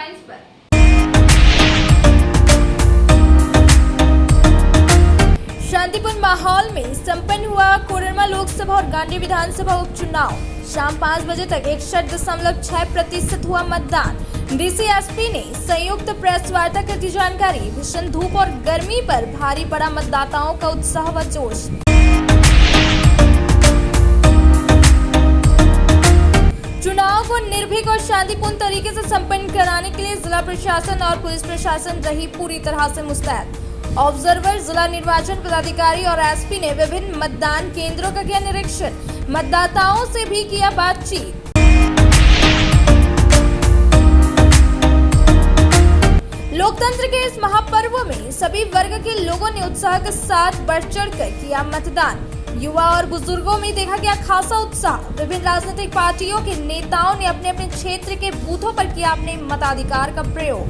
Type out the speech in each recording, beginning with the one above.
Headlines पर। शांतिपूर्ण माहौल में संपन्न हुआ कोडरमा लोकसभा और गांधी विधानसभा उपचुनाव। शाम 5 बजे तक 61.6% हुआ मतदान। डीसी एसपी ने संयुक्त प्रेस वार्ता कर दी जानकारी। भीषण धूप और गर्मी पर भारी पड़ा मतदाताओं का उत्साह व जोश। चुनाव को निर्भीक और शांतिपूर्ण तरीके से संपन्न कराने के लिए जिला प्रशासन और पुलिस प्रशासन रही पूरी तरह से मुस्तैद। ऑब्जर्वर, जिला निर्वाचन पदाधिकारी और एसपी ने विभिन्न मतदान केंद्रों का किया निरीक्षण। मतदाताओं से भी किया बातचीत। लोकतंत्र के इस महापर्व में सभी वर्ग के लोगों ने उत्साह के साथ बढ़ चढ़कर किया मतदान। युवा और बुजुर्गों में देखा गया खासा उत्साह। विभिन्न राजनीतिक पार्टियों के नेताओं ने अपने अपने क्षेत्र के बूथों पर किया अपने मताधिकार का प्रयोग।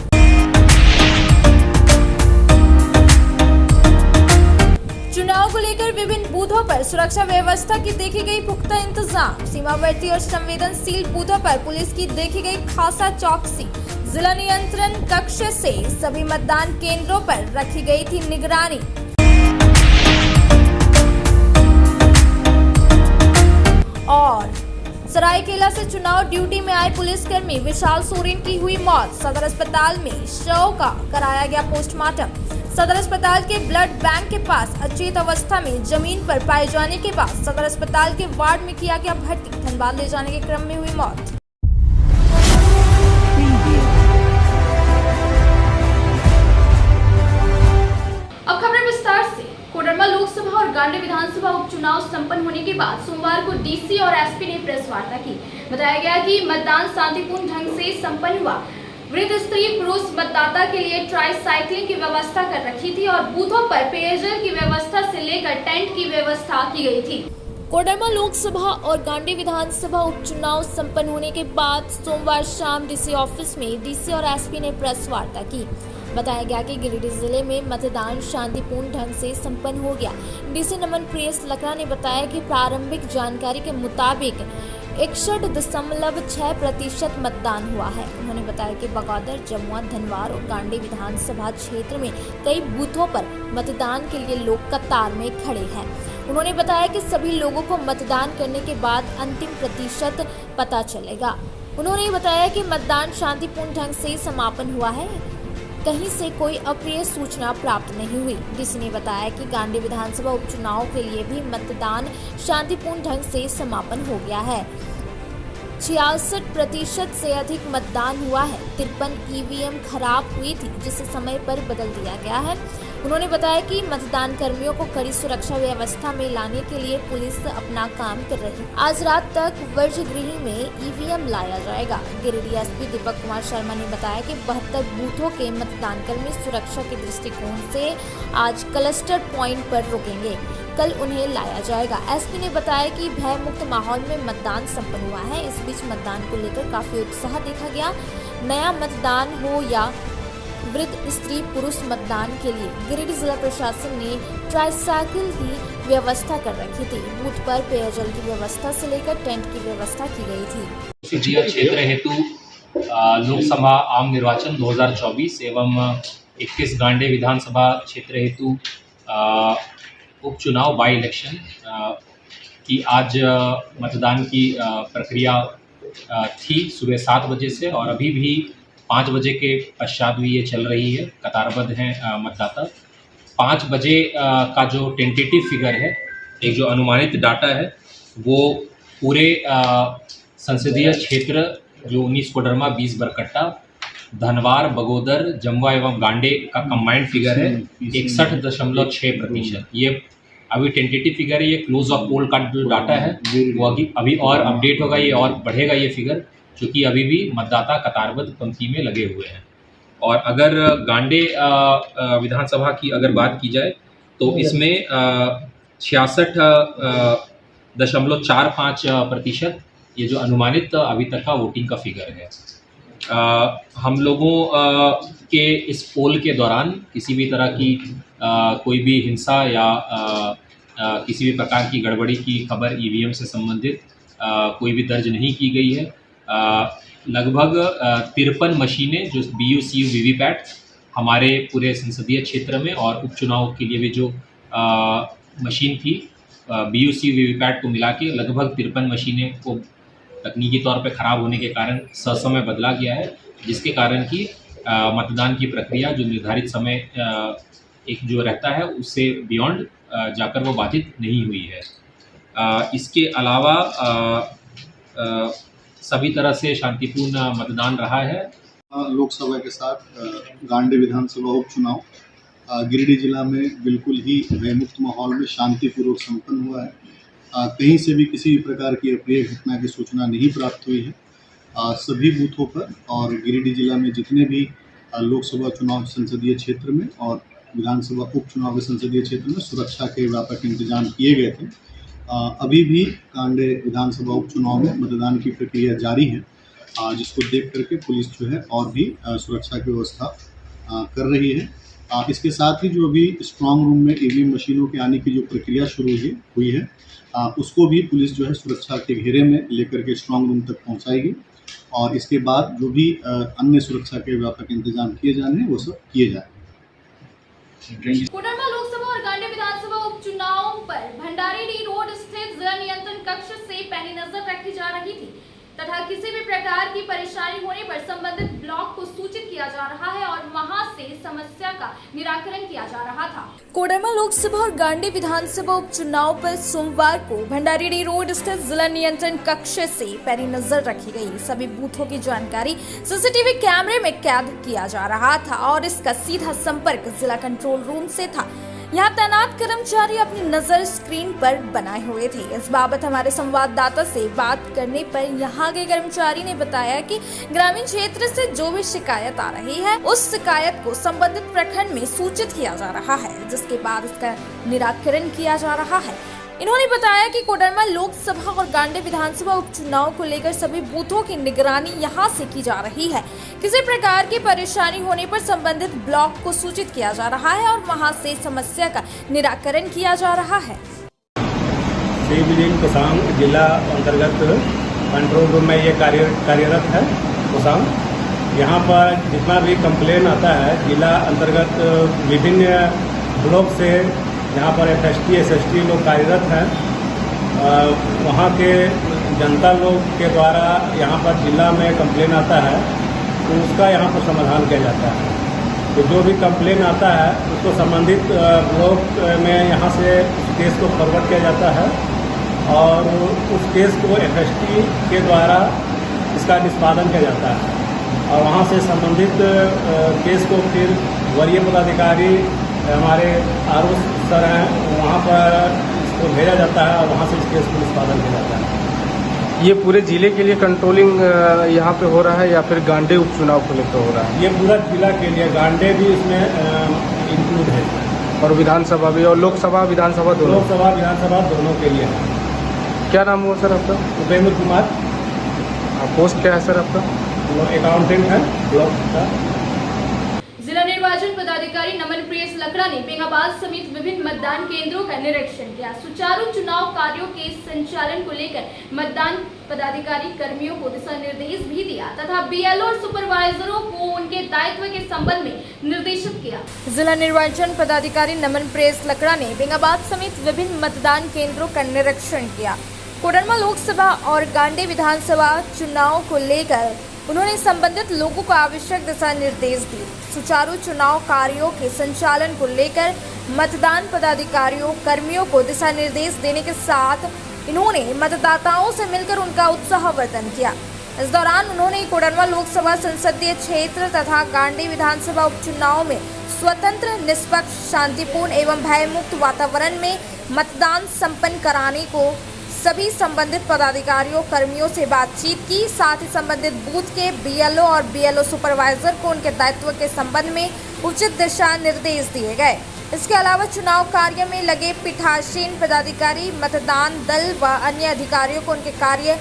चुनाव को लेकर विभिन्न बूथों पर सुरक्षा व्यवस्था की देखी गई पुख्ता इंतजाम। सीमावर्ती और संवेदनशील बूथों पर पुलिस की देखी गई खासा चौकसी। जिला नियंत्रण कक्ष से सभी मतदान केंद्रों पर रखी गई थी निगरानी। और सरायकेला से चुनाव ड्यूटी में आए पुलिसकर्मी विशाल सोरेन की हुई मौत। सदर अस्पताल में शव का कराया गया पोस्टमार्टम। सदर अस्पताल के ब्लड बैंक के पास अचेत अवस्था में जमीन पर पाए जाने के बाद सदर अस्पताल के वार्ड में किया गया भर्ती। धनबाद ले जाने के क्रम में हुई मौत। अब खबरें विस्तार से। कोडरमा लोकसभा और गांधी विधानसभा उपचुनाव संपन्न होने के बाद सोमवार को डीसी और एसपी ने प्रेस वार्ता की। बताया गया कि मतदान शांतिपूर्ण ढंग से संपन्न हुआ। वृद्ध, स्त्री, पुरुष मतदाता के लिए ट्राईसाइक्लिंग की व्यवस्था कर रखी थी और बूथों पर पेयजल की व्यवस्था से लेकर टेंट की व्यवस्था की गई थी। कोडरमा लोकसभा और गांधी विधानसभा उपचुनाव संपन्न होने के बाद सोमवार शाम डीसी ऑफिस में डीसी और एसपी ने प्रेस वार्ता की। बताया गया कि गिरिडीह जिले में मतदान शांतिपूर्ण ढंग से संपन्न हो गया। डीसी नमन प्रेस लकड़ा ने बताया कि प्रारंभिक जानकारी के मुताबिक 61.6% मतदान हुआ है। उन्होंने बताया कि बगौदर, जमुआ, धनवार और गांधी विधानसभा क्षेत्र में कई बूथों पर मतदान के लिए लोग कतार में खड़े हैं। उन्होंने बताया कि सभी लोगों को मतदान करने के बाद अंतिम प्रतिशत पता चलेगा। उन्होंने बताया कि मतदान शांतिपूर्ण ढंग से समापन हुआ है। कहीं से कोई अप्रिय सूचना प्राप्त नहीं हुई। डीसी ने बताया कि गांधी विधानसभा उपचुनाव के लिए भी मतदान शांतिपूर्ण ढंग से समापन हो गया है। 66% से अधिक मतदान हुआ है। 53 ईवीएम खराब हुई थी, जिसे समय पर बदल दिया गया है। उन्होंने बताया कि मतदान कर्मियों को कड़ी सुरक्षा व्यवस्था में लाने के लिए पुलिस अपना काम कर रही है। आज रात तक वर्जगृह में ईवीएम लाया जाएगा। गिरिडीह एसपी दीपक कुमार शर्मा ने बताया कि 72 बूथों के मतदान कर्मी सुरक्षा के दृष्टिकोण से आज क्लस्टर पॉइंट पर रुकेंगे। कल उन्हें लाया जाएगा। एसपी ने बताया कि भय मुक्त माहौल में मतदान संपन्न हुआ है। इस बीच मतदान को लेकर काफी उत्साह देखा गया। नया मतदान हो या वृद्ध, स्त्री, पुरुष मतदान के लिए गिरिडीह जिला प्रशासन ने ट्राईसाइकिल की व्यवस्था कर रखी थी। बूथ पर पेयजल की व्यवस्था से लेकर टेंट की व्यवस्था की गई थी। संसदीय क्षेत्र हेतु लोकसभा आम निर्वाचन 2024 एवं 21 गांधी विधानसभा क्षेत्र हेतु उपचुनाव बाई इलेक्शन की आज मतदान की प्रक्रिया थी सुबह 7 बजे से और अभी भी 5 बजे के पश्चात भी ये चल रही है। कतारबद्ध हैं मतदाता। 5 बजे का जो टेंटेटिव फिगर है, एक जो अनुमानित डाटा है, वो पूरे संसदीय क्षेत्र जो 19 कोडरमा, 20 बरकट्टा, धनवार, बगोदर, जमुआ एवं गांडे का कंबाइंड फिगर है 61.6%। ये अभी टेंटेटिव फिगर है। ये क्लोज ऑफ पोल का जो डाटा है वो अभी और अपडेट होगा, ये और बढ़ेगा ये फिगर, क्योंकि अभी भी मतदाता कतारबद्ध पंक्ति में लगे हुए हैं। और अगर गांडे विधानसभा की अगर बात की जाए तो इसमें 66.45% ये जो अनुमानित अभी तक का वोटिंग का फिगर है। हम लोगों के इस पोल के दौरान किसी भी तरह की कोई भी हिंसा या किसी भी प्रकार की गड़बड़ी की खबर ईवीएम से संबंधित कोई भी दर्ज नहीं की गई है। लगभग 53 मशीनें जो BUCU वीवीपैट हमारे पूरे संसदीय क्षेत्र में और उपचुनाव के लिए भी जो मशीन थी BUCU वीवीपैट को मिला के लगभग 53 मशीनें को तकनीकी तौर पे ख़राब होने के कारण ससमय बदला गया है, जिसके कारण कि मतदान की प्रक्रिया जो निर्धारित समय एक जो रहता है उससे बियॉन्ड जाकर वो बाधित नहीं हुई है। इसके अलावा सभी तरह से शांतिपूर्ण मतदान रहा है। लोकसभा के साथ गांडे विधानसभा उपचुनाव गिरिडीह जिला में बिल्कुल ही भयमुक्त माहौल में शांतिपूर्वक संपन्न हुआ है। कहीं से भी किसी भी प्रकार की अप्रिय घटना की सूचना नहीं प्राप्त हुई है। सभी बूथों पर और गिरिडीह जिला में जितने भी लोकसभा चुनाव संसदीय क्षेत्र में और विधानसभा उपचुनाव के संसदीय क्षेत्र में सुरक्षा के व्यापक इंतजाम किए गए थे। अभी भी गांडे विधानसभा उपचुनाव में मतदान की प्रक्रिया जारी है, जिसको देख करके पुलिस जो है और भी सुरक्षा की व्यवस्था कर रही है। इसके साथ ही जो अभी स्ट्रांग रूम में ईवीएम मशीनों के आने की जो प्रक्रिया शुरू हुई है, उसको भी पुलिस जो है सुरक्षा के घेरे में लेकर के स्ट्रांग रूम तक पहुंचाएगी और इसके बाद जो भी अन्य सुरक्षा के व्यापक इंतजाम किए जाने हैं वो सब किए जाएंगे। कोडरमा लोकसभा और गांडे विधानसभा उपचुनाव पर भंडारीडीह रोड स्थित जिला नियंत्रण कक्ष से पैनी नजर रखी जा रही थी तथा किसी भी प्रकार की परेशानी होने पर संबंधित ब्लॉक को सूचित किया जा रहा है और वहां से समस्या का निराकरण किया जा रहा था। कोडरमा लोकसभा और गांडे विधानसभा उपचुनाव पर सोमवार को भंडारीडीह रोड स्थित जिला नियंत्रण कक्ष से पैनी नजर रखी गई। सभी बूथों की जानकारी सीसीटीवी कैमरे में कैद किया जा रहा था और इसका सीधा संपर्क जिला कंट्रोल रूम से था। यहाँ तैनात कर्मचारी अपनी नजर स्क्रीन पर बनाए हुए थे। इस बाबत हमारे संवाददाता से बात करने पर यहाँ के कर्मचारी ने बताया कि ग्रामीण क्षेत्र से जो भी शिकायत आ रही है उस शिकायत को संबंधित प्रखंड में सूचित किया जा रहा है, जिसके बाद इसका निराकरण किया जा रहा है। इन्होंने बताया कि कोडरमा लोकसभा और गांडे विधानसभा उपचुनाव को लेकर सभी बूथों की निगरानी यहां से की जा रही है। किसी प्रकार की परेशानी होने पर संबंधित ब्लॉक को सूचित किया जा रहा है और वहां से समस्या का निराकरण किया जा रहा है। कोसांग जिला अंतर्गत कंट्रोल रूम में ये कार्यरत है। कोसांग यहाँ पर जितना भी कंप्लेन आता है जिला अंतर्गत विभिन्न ब्लॉक से यहाँ पर FST SST लोग कार्यरत हैं। वहाँ के जनता लोग के द्वारा यहाँ पर जिला में कंप्लेन आता है तो उसका यहाँ पर समाधान किया जाता है। तो जो भी कंप्लेन आता है उसको संबंधित ब्लॉक में यहाँ से उस केस को फॉरवर्ड किया जाता है और उस केस को FST के द्वारा इसका निष्पादन किया जाता है और वहाँ से संबंधित केस को फिर वरीय पदाधिकारी हमारे RO सर हैं, वहाँ पर इसको भेजा जाता है और वहाँ से इस केस को निष्पादन किया जाता है। ये पूरे जिले के लिए कंट्रोलिंग यहाँ पे हो रहा है या फिर गांडे उपचुनाव को लेकर हो रहा है? ये पूरा जिला के लिए, गांडे भी इसमें इंक्लूड है और विधानसभा भी और लोकसभा विधानसभा दोनों? लोकसभा विधानसभा दोनों के लिए है। क्या नाम हुआ सर आपका? उपेंद्र कुमार। पोस्ट क्या है सर आपका? अकाउंटेंट है ब्लॉक का। जिला निर्वाचन पदाधिकारी नमन प्रियस लकड़ा ने बेंगाबाद समेत विभिन्न मतदान केंद्रों का निरीक्षण किया। सुचारू चुनाव कार्यों के संचालन को लेकर मतदान पदाधिकारी कर्मियों को दिशा निर्देश भी दिया तथा BLO और सुपरवाइजरों को उनके दायित्व के संबंध में निर्देशित किया। जिला निर्वाचन पदाधिकारी नमन प्रियस लकड़ा ने बेंगाबाद समेत विभिन्न मतदान केंद्रों का निरीक्षण किया। कोडरमा लोकसभा और गांडे विधानसभा चुनाव को लेकर उन्होंने संबंधित लोगों को आवश्यक दिशा निर्देश दिए। सुचारू चुनाव कार्यों के संचालन को लेकर मतदान पदाधिकारियों कर्मियों को दिशा निर्देश देने के साथ इन्होंने मतदाताओं से मिलकर उनका उत्साहवर्धन किया। इस दौरान उन्होंने कोडरमा लोकसभा संसदीय क्षेत्र तथा गांडे विधानसभा उपचुनाव में स्वतंत्र, निष्पक्ष, शांतिपूर्ण एवं भयमुक्त वातावरण में मतदान संपन्न कराने को सभी संबंधित पदाधिकारियों कर्मियों से बातचीत की। साथ ही संबंधित बूथ के BLO और BLO सुपरवाइजर को उनके दायित्व के संबंध में उचित दिशा निर्देश दिए गए। इसके अलावा चुनाव कार्य में लगे पीठासीन पदाधिकारी, मतदान दल व अन्य अधिकारियों को उनके कार्य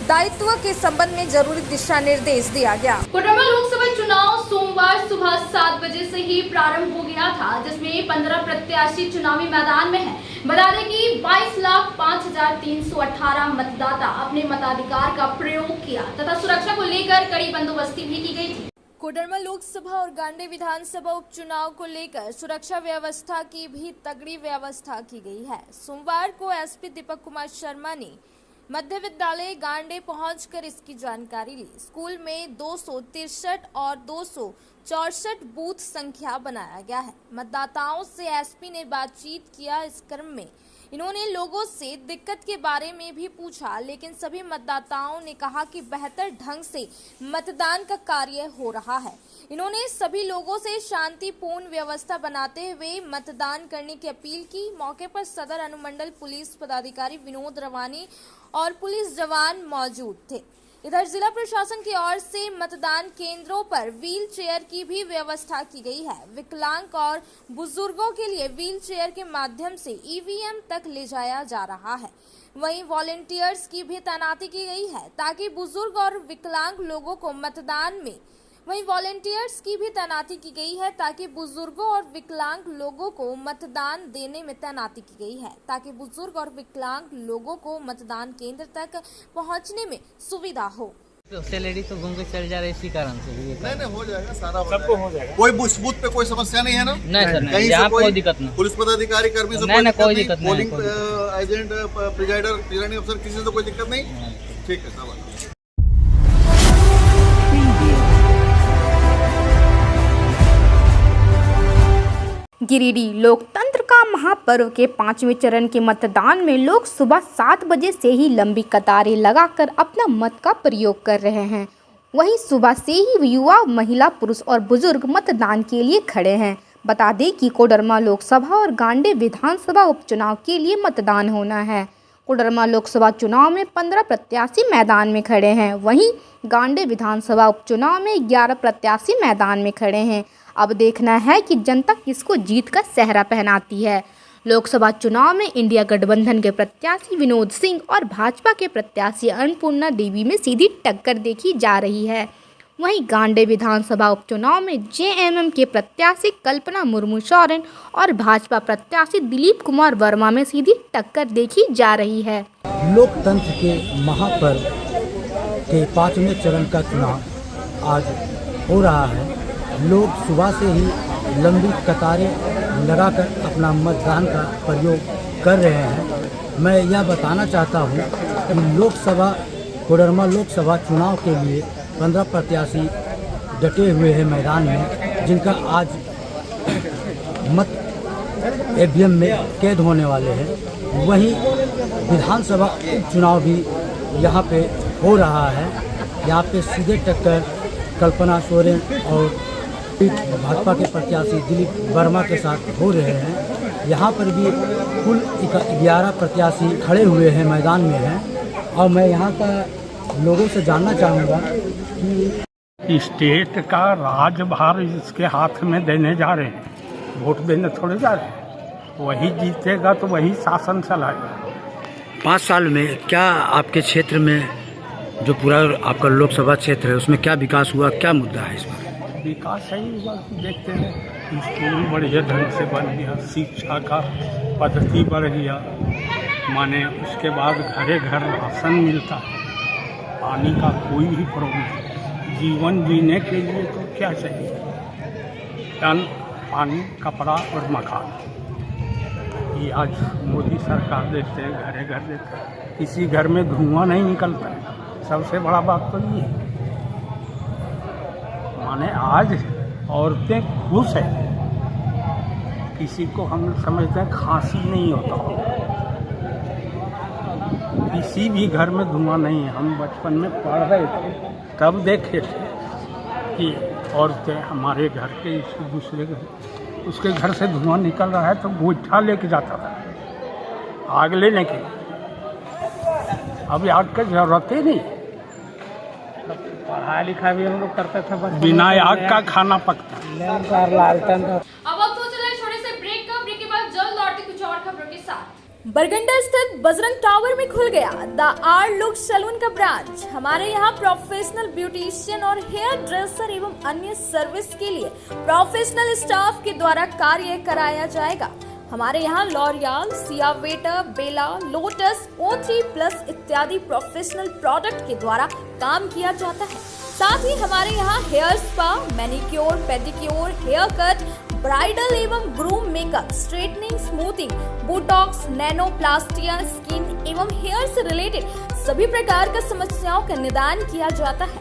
दायित्व के संबंध में जरूरी दिशा निर्देश दिया गया। कोडरमा लोकसभा चुनाव सोमवार सुबह 7 बजे से ही प्रारंभ हो गया था, जिसमें 15 प्रत्याशी चुनावी मैदान में हैं। बता दें कि 22,05,318 मतदाता अपने मताधिकार का प्रयोग किया तथा सुरक्षा को लेकर कड़ी बंदोबस्ती भी की गई थी। कोडरमा लोकसभा और गांडे विधानसभा उपचुनाव को लेकर सुरक्षा व्यवस्था की भी तगड़ी व्यवस्था की गई है। सोमवार को एसपी दीपक कुमार शर्मा ने मध्य विद्यालय गांडे पहुंचकर इसकी जानकारी ली। स्कूल में 263 और 264 बूथ संख्या बनाया गया है। मतदाताओं से एसपी ने बातचीत किया। इस क्रम में इन्होंने लोगों से दिक्कत के बारे में भी पूछा, लेकिन सभी मतदाताओं ने कहा कि बेहतर ढंग से मतदान का कार्य हो रहा है। इन्होंने सभी लोगों से शांतिपूर्ण व्यवस्था बनाते हुए मतदान करने की अपील की। मौके पर सदर अनुमंडल पुलिस पदाधिकारी विनोद रवानी और पुलिस जवान मौजूद थे। इधर जिला प्रशासन की ओर से मतदान केंद्रों पर व्हील चेयर की भी व्यवस्था की गई है। विकलांग और बुजुर्गों के लिए व्हील चेयर के माध्यम से ईवीएम तक ले जाया जा रहा है। वहीं वॉलंटियर्स की भी तैनाती की गई है ताकि बुजुर्ग और विकलांग लोगों को मतदान में बुजुर्गों और विकलांग लोगों को मतदान देने में तैनाती की गई है ताकि बुजुर्ग और विकलांग लोगों को मतदान केंद्र तक पहुंचने में सुविधा हो। उससे लेडी तो घूम के चल जा रहे इसी कारण से। नहीं हो जाएगा, सारा सबको हो जाएगा। कोई बूथ पे कोई समस्या नहीं है ना? नहीं सर, कहीं यहाँ से कोई दिक्कत नहीं। पुलिस पदाधिकारी कर्मी से कोई दिक्कत नहीं। पोलिंग एजेंट, प्रिजाइडर, रिटर्निंग अफसर, किसी से कोई दिक्कत नहीं। ठीक है, सब गिरिडीह लोकतंत्र का महापर्व के 5वें चरण के मतदान में लोग सुबह 7 बजे से ही लंबी कतारें लगाकर अपना मत का प्रयोग कर रहे हैं। वहीं सुबह से ही युवा, महिला, पुरुष और बुजुर्ग मतदान के लिए खड़े हैं। बता दें कि कोडरमा लोकसभा और गांडे विधानसभा उपचुनाव के लिए मतदान होना है। कोडरमा लोकसभा चुनाव में 15 प्रत्याशी मैदान में खड़े हैं। वहीं गांडे विधानसभा उपचुनाव में 11 प्रत्याशी मैदान में खड़े हैं। अब देखना है कि जनता किसको जीत का सेहरा पहनाती है। लोकसभा चुनाव में इंडिया गठबंधन के प्रत्याशी विनोद सिंह और भाजपा के प्रत्याशी अन्नपूर्णा देवी में सीधी टक्कर देखी जा रही है। वहीं गांडे विधानसभा उपचुनाव में जेएमएम के प्रत्याशी कल्पना मुर्मू सोरेन और भाजपा प्रत्याशी दिलीप कुमार वर्मा में सीधी टक्कर देखी जा रही है। लोकतंत्र के महापर्व के 5वें चरण का चुनाव आज हो रहा है। लोग सुबह से ही लंबी कतारें लगाकर अपना मतदान का प्रयोग कर रहे हैं। मैं यह बताना चाहता हूं कि कोडरमा लोकसभा चुनाव के लिए 15 प्रत्याशी डटे हुए हैं मैदान में, जिनका आज मत ईवीएम में कैद होने वाले हैं। वहीं विधानसभा उपचुनाव भी यहाँ पे हो रहा है। यहाँ पे सीधे टक्कर कल्पना सोरेन और भाजपा के प्रत्याशी दिलीप वर्मा के साथ हो रहे हैं। यहाँ पर भी कुल 11 प्रत्याशी खड़े हुए हैं, मैदान में हैं। और मैं यहाँ का लोगों से जानना चाहूँगा कि स्टेट का राजभार इसके हाथ में देने जा रहे हैं, वोट देने थोड़े जा रहे हैं। वही जीतेगा तो वही शासन चलाएगा। 5 साल में क्या आपके क्षेत्र में जो पूरा आपका लोकसभा क्षेत्र है उसमें क्या विकास हुआ, क्या मुद्दा है इस पर? विकास सही हुआ, देखते हैं स्कूल बढ़िया ढंग से बन गया, शिक्षा का पद्धति बढ़ गया, माने उसके बाद घरे घर राशन मिलता है, पानी का कोई भी प्रॉब्लम नहीं। जीवन जीने के लिए तो क्या चाहिए? अन्न, पानी, कपड़ा और मकान, ये आज मोदी सरकार देते हैं, घरे घर देते हैं। किसी घर में धुआं नहीं निकलता है, सबसे बड़ा बात तो ये है। माने आज औरतें खुश हैं, किसी को हम समझते हैं खांसी नहीं होता, किसी भी घर में धुआं नहीं है। हम बचपन में पढ़ रहे थे तब देखे थे कि औरतें हमारे घर के दूसरे घर, उसके घर से धुआं निकल रहा है तो गोईठा लेके जाता था आग लेने के लिए। अभी आग की जरूरत ही नहीं, पढ़ाई लिखा भी हम लोग करते थे, बिना आग का खाना पकता। अब वक्त हो चला है छोटे से ब्रेक का। ब्रेक के बाद जल्द लौटते कुछ और खबरों के साथ। बरगंडा स्थित बजरंग टावर में खुल गया द आर्ट लुक सैलून का ब्रांच। हमारे यहाँ प्रोफेशनल ब्यूटिशियन और हेयर ड्रेसर एवं अन्य सर्विस के लिए प्रोफेशनल स्टाफ के द्वारा कार्य कराया जाएगा। हमारे यहाँ लॉरियल, सियावेटा, बेला, लोटस, O3+ इत्यादि प्रोफेशनल प्रोडक्ट के द्वारा काम किया जाता है। साथ ही हमारे यहाँ hair spa, manicure, pedicure, hair cut, bridal एवं groom makeup, straightening, smoothing, Botox, nanoplastia, skin एवं हेयर से रिलेटेड सभी प्रकार का समस्याओं का निदान किया जाता है।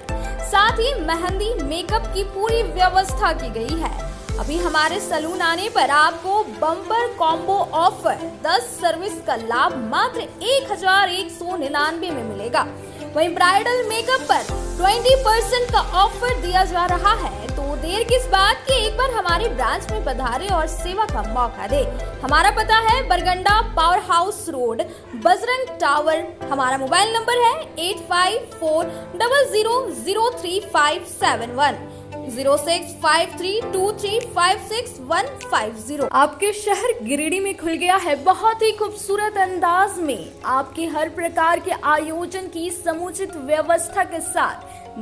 साथ ही मेहंदी, मेकअप की पूरी व्यवस्था की गई है। अभी हमारे सैलून आने पर आपको बम्पर कॉम्बो ऑफर 10 सर्विस का लाभ मात्र 1199 में मिलेगा। वहीं ब्राइडल मेकअप पर 20% का ऑफर दिया जा रहा है। तो देर किस बात की, एक बार हमारे ब्रांच में पधारे और सेवा का मौका दे। हमारा पता है Barganda power house road, Bajrang tower. हमारा मोबाइल नंबर है 8540003571 065323565150। आपके शहर गिरिडीह में खुल गया है बहुत ही खूबसूरत अंदाज में आपके हर प्रकार के आयोजन की समुचित व्यवस्था के साथ,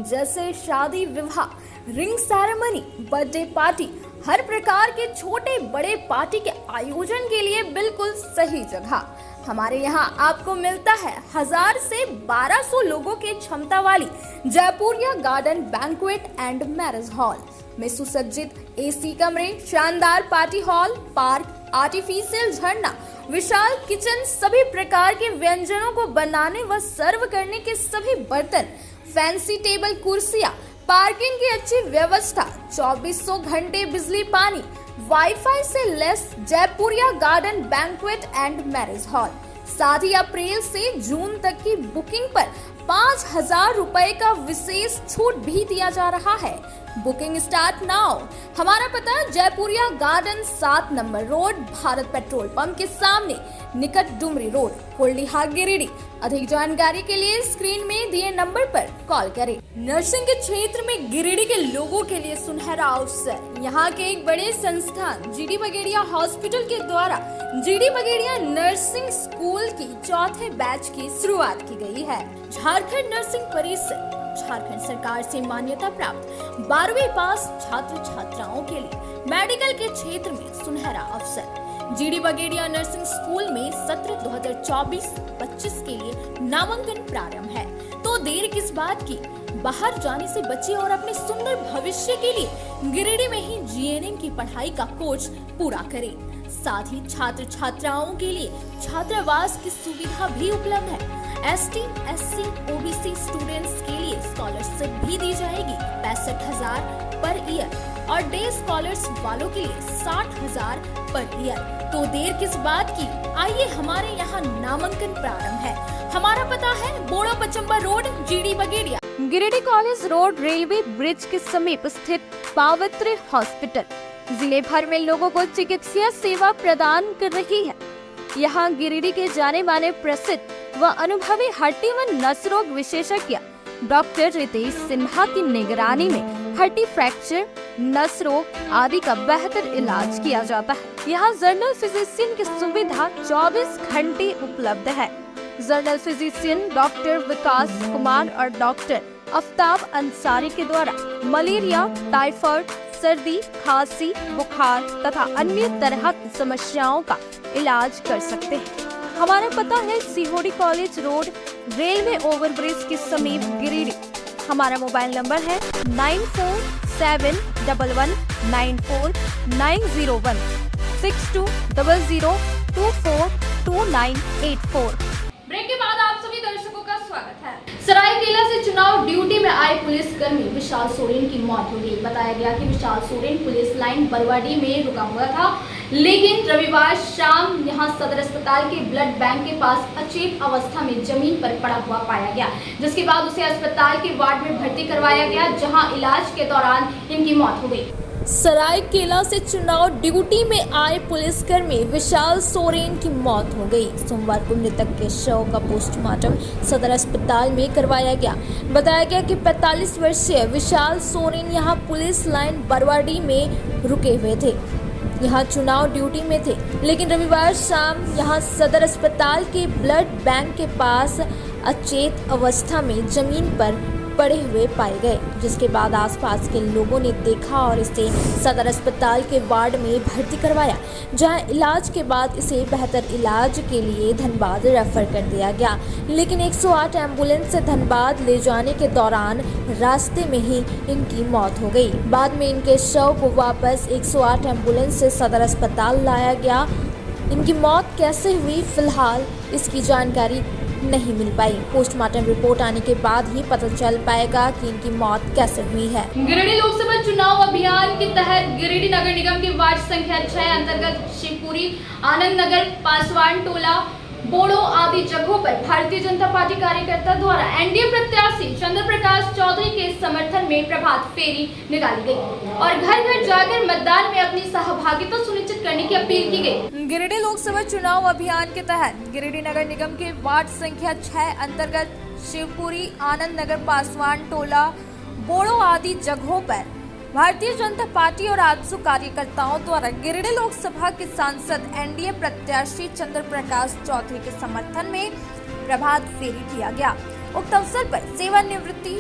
जैसे शादी, विवाह, रिंग सेरेमनी, बर्थडे पार्टी, हर प्रकार के छोटे बड़े पार्टी के आयोजन के लिए बिल्कुल सही जगह। हमारे यहाँ आपको मिलता है 1000 से 1200 लोगों के क्षमता वाली Jaipuria garden banquet and marriage hall में सुसज्जित AC कमरे, शानदार पार्टी हॉल, पार्क, आर्टिफिशियल झरना, विशाल किचन, सभी प्रकार के व्यंजनों को बनाने व सर्व करने के सभी बर्तन, फैंसी टेबल, कुर्सियां, पार्किंग की अच्छी व्यवस्था, 2400 घंटे बिजली पानी, वाईफाई से less Jaipuria garden banquet and marriage hall. साथ ही अप्रैल से जून तक की बुकिंग पर 5000 रुपए का विशेष छूट भी दिया जा रहा है। Booking start now. हमारा पता Jaipuria garden 7 number road, Bharat petrol pump के सामने, निकट डुमरी रोड, कोल्डिहा, गिरिडीह। अधिक जानकारी के लिए स्क्रीन में दिए नंबर पर कॉल करें। नर्सिंग के क्षेत्र में गिरिडीह के लोगों के लिए सुनहरा अवसर। यहाँ के एक बड़े संस्थान GD बगेड़िया हॉस्पिटल के द्वारा GD बगेड़िया नर्सिंग स्कूल की 4थे बैच की शुरुआत की गई है। झारखंड नर्सिंग परिषद झारखंड सरकार से मान्यता प्राप्त 12वीं पास छात्र छात्राओं के लिए मेडिकल के क्षेत्र में सुनहरा अवसर। GD बगेड़िया नर्सिंग स्कूल में सत्र 2024-25 के लिए नामांकन प्रारंभ है। तो देर किस बात की, बाहर जाने से बचिए और अपने सुंदर भविष्य के लिए गिरिडीह में ही GNM की पढ़ाई का कोर्स पूरा करें। साथ ही छात्र छात्राओं के लिए छात्रावास की सुविधा भी उपलब्ध है। ST, SC, OBC स्टूडेंट्स के लिए स्कॉलरशिप भी दी जाएगी 65,000 पर ईयर और डे स्कॉलर्स वालों के लिए 60,000 पर ईयर। तो देर किस बात की, आइए हमारे यहाँ नामांकन प्रारंभ है। हमारा पता है Boda Pachamba road, GD Bagedia. Giridih college road, railway bridge के समीप स्थित पावित्र हॉस्पिटल जिले भर में लोगों को चिकित्सा सेवा प्रदान कर रही है। यहाँ गिरिडीह के जाने माने प्रसिद्ध व अनुभवी हड्डी व नस रोग विशेषज्ञ डॉक्टर रितेश सिन्हा की निगरानी में हड्डी फ्रैक्चर, नस रोग आदि का बेहतर इलाज किया जाता है। यहाँ जनरल फिजिशियन की सुविधा 24 घंटे उपलब्ध है। जनरल फिजिशियन डॉक्टर विकास कुमार और डॉक्टर आफ्ताब अंसारी के द्वारा मलेरिया, टाइफाइड, सर्दी, खांसी, बुखार तथा अन्य तरह की समस्याओं का इलाज कर सकते हैं। हमारा पता है COD college road, railway overbridge के समीप, गिरिडीह। हमारा मोबाइल नंबर है 9471194901 6200242984। ब्रेक के बाद आप सभी दर्शकों का स्वागत है। सरायकेला से चुनाव ड्यूटी में आए पुलिसकर्मी विशाल सोरेन की मौत हो गई। बताया गया कि विशाल सोरेन पुलिस लाइन बरवाडी में रुका हुआ था, लेकिन रविवार शाम यहां सदर अस्पताल के ब्लड बैंक के पास अचेत अवस्था में जमीन पर पड़ा हुआ पाया गया, जिसके बाद उसे अस्पताल के वार्ड में भर्ती करवाया गया, जहां इलाज के दौरान इनकी मौत हो गई। सरायकेला से चुनाव ड्यूटी में आए पुलिसकर्मी विशाल सोरेन की मौत हो गई। सोमवार को मृतक के शव का पोस्टमार्टम सदर अस्पताल में करवाया गया। बताया गया कि 45 वर्षीय विशाल सोरेन यहां पुलिस लाइन बरवाडी में रुके हुए थे। यहाँ चुनाव ड्यूटी में थे, लेकिन रविवार शाम यहाँ सदर अस्पताल के ब्लड बैंक के पास अचेत अवस्था में जमीन पर पड़े हुए पाए गए, जिसके बाद आसपास के लोगों ने देखा और इसे सदर अस्पताल के वार्ड में भर्ती करवाया, जहां इलाज के बाद इसे बेहतर इलाज के लिए धनबाद रेफर कर दिया गया। लेकिन 108 एम्बुलेंस से धनबाद ले जाने के दौरान रास्ते में ही इनकी मौत हो गई। बाद में इनके शव को वापस 108 एम्बुलेंस से सदर अस्पताल लाया गया। इनकी मौत कैसे हुई, फिलहाल इसकी जानकारी नहीं मिल पाई। पोस्टमार्टम रिपोर्ट आने के बाद ही पता चल पाएगा कि इनकी मौत कैसे हुई है। गिरिडीह लोकसभा चुनाव अभियान के तहत गिरिडीह नगर निगम के वार्ड संख्या 6 अंतर्गत शिवपुरी, आनंद नगर, पासवान टोला, बोड़ो आदि जगहों पर भारतीय जनता पार्टी कार्यकर्ता द्वारा एनडीए प्रत्याशी चंद्र प्रकाश चौधरी के समर्थन में प्रभात फेरी निकाली गई और घर घर जाकर मतदान में अपनी सहभागिता सुनिश्चित करने की अपील की गई। गिरिडीह लोकसभा चुनाव अभियान के तहत गिरिडीह नगर निगम के वार्ड संख्या 6 अंतर्गत शिवपुरी, आनंद नगर, पासवान टोला, बोड़ो आदि जगहों पर भारतीय जनता पार्टी और आजसू कार्यकर्ताओं द्वारा गिरिडीह लोकसभा के सांसद एनडीए प्रत्याशी चंद्र प्रकाश चौधरी के समर्थन में प्रभात फेरी किया गया। उक्त अवसर पर सेवानिवृत्ति